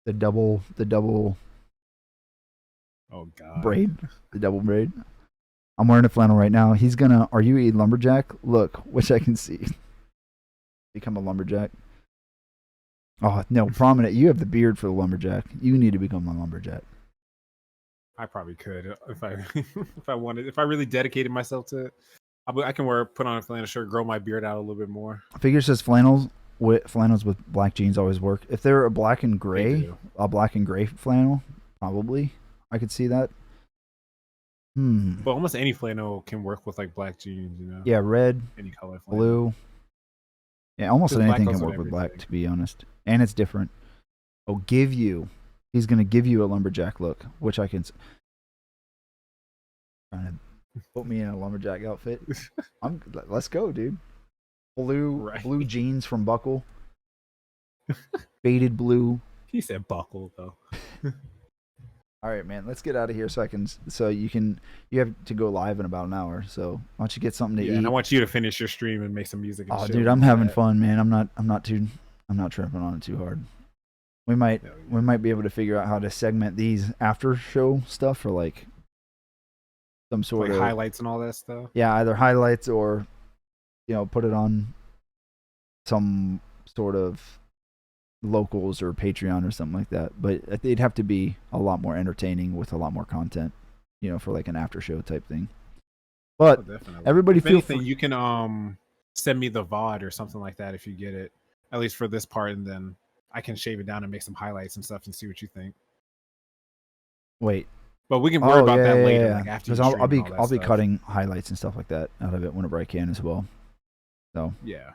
The double. Oh God. Braid, the double braid. I'm wearing a flannel right now. Are you a lumberjack? Look, which I can see. Become a lumberjack. Oh no, prominent. You have the beard for the lumberjack. You need to become a lumberjack. I probably could if I wanted. If I really dedicated myself to it, I can put on a flannel shirt, grow my beard out a little bit more. Figure says flannels with black jeans always work. If they're a black and gray flannel, probably I could see that. But almost any flannel can work with like black jeans, you know. Yeah, red, any color, flannel. Blue. Yeah, almost anything can work with black, to be honest. And it's different. He's going to give you a lumberjack look, which I can. Trying to put me in a lumberjack outfit. Let's go, dude. Blue jeans from Buckle. Faded blue. He said Buckle though. All right, man. Let's get out of here you have to go live in about an hour. So why don't you get something to eat? And I want you to finish your stream and make some music. And dude, I'm having fun, man. I'm not tripping on it too hard. We might be able to figure out how to segment these after show stuff for like some sort of highlights and all that stuff. Yeah, either highlights or put it on some sort of locals or Patreon or something like that. But they'd have to be a lot more entertaining with a lot more content, for like an after show type thing. But everybody feel free. You can send me the VOD or something like that if you get it, at least for this part, and then I can shave it down and make some highlights and stuff and see what you think. Wait. But we can worry about that later. Yeah. Like after Because I'll be cutting highlights and stuff like that out of it whenever I can as well. So yeah.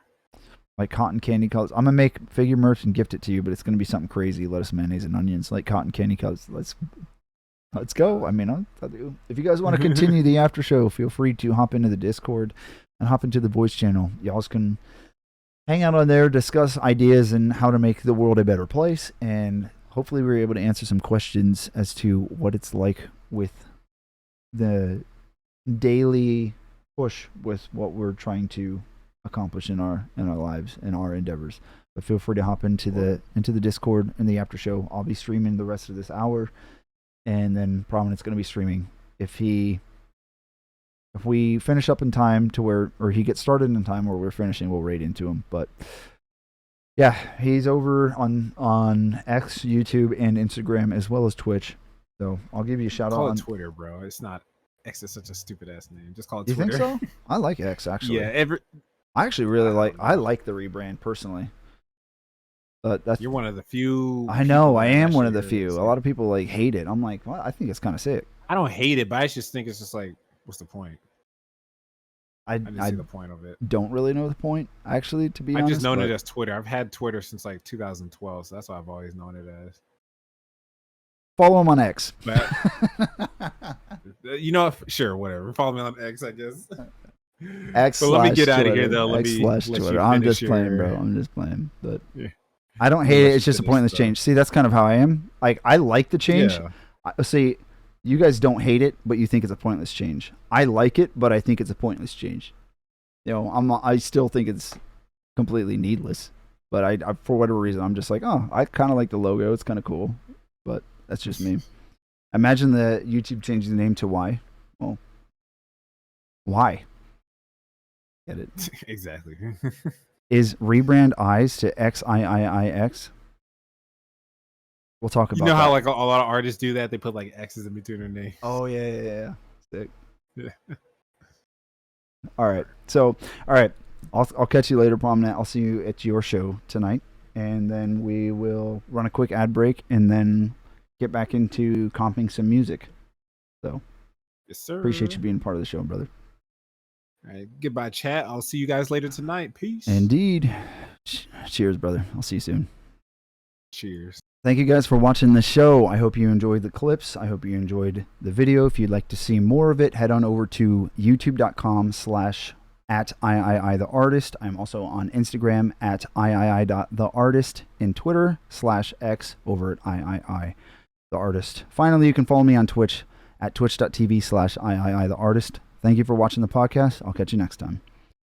Like cotton candy colors. I'm gonna make figure merch and gift it to you, but it's gonna be something crazy. Lettuce, mayonnaise, and onions, like cotton candy colors. Let's go. I mean, if you guys want to continue the after show, feel free to hop into the Discord and hop into the voice channel. Y'all can hang out on there, discuss ideas and how to make the world a better place, and hopefully we're able to answer some questions as to what it's like with the daily push with what we're trying to accomplish in our lives and our endeavors. But feel free to hop into the Discord in the after show. I'll be streaming the rest of this hour, and then Prominent's going to be streaming. If we finish up in time to where, or he gets started in time where we're finishing, we'll raid into him. But yeah, he's over on X, YouTube, and Instagram, as well as Twitch. So I'll give you a shout out on Twitter, bro. It's not X. Is such a stupid ass name. Just call it You Twitter. think so? I like X actually. Yeah, I actually really like the rebrand personally. But that's you're one of the few. I know I am one of the few. A lot of people like hate it. I'm like, well, I think it's kind of sick. I don't hate it, but I just think it's just like, what's the point? I didn't see the point of it. Don't really know the point, actually, to be honest. I just known it as Twitter. I've had Twitter since like 2012, so that's what I've always known it as. Follow him on X. But, sure, whatever. Follow me on X, I guess. X. But let me get out of here, though. Let X me slash let Twitter. you I'm just finish playing, your- bro. I'm just playing. But Yeah. I don't hate it. It's just a pointless change. See, that's kind of how I am. Like, I like the change. Yeah. See, you guys don't hate it, but you think it's a pointless change. I like it, but I think it's a pointless change. You know, I still think it's completely needless. But I for whatever reason, I'm just like, oh, I kind of like the logo. It's kind of cool. But that's just me. Imagine the YouTube changing the name to Y. Well, why? Get it? Exactly. Is rebrand eyes to XIIIX? We'll talk about You know how that. like a lot of artists do that? They put like X's in between their name. Oh yeah. Sick. Yeah. All right. So, all right. I'll catch you later, Prominent. I'll see you at your show tonight, and then we will run a quick ad break, and then get back into comping some music. So, Yes, sir. appreciate you being part of the show, brother. All right. Goodbye, chat. I'll see you guys later tonight. Peace. Indeed. Cheers, brother. I'll see you soon. Cheers. Thank you guys for watching the show. I hope you enjoyed the clips. I hope you enjoyed the video. If you'd like to see more of it, head on over to youtube.com/@iiitheartist. I'm also on Instagram at @iii.theartist, and Twitter /X over at iiitheartist. Finally, you can follow me on Twitch at twitch.tv/iiitheartist. Thank you for watching the podcast. I'll catch you next time.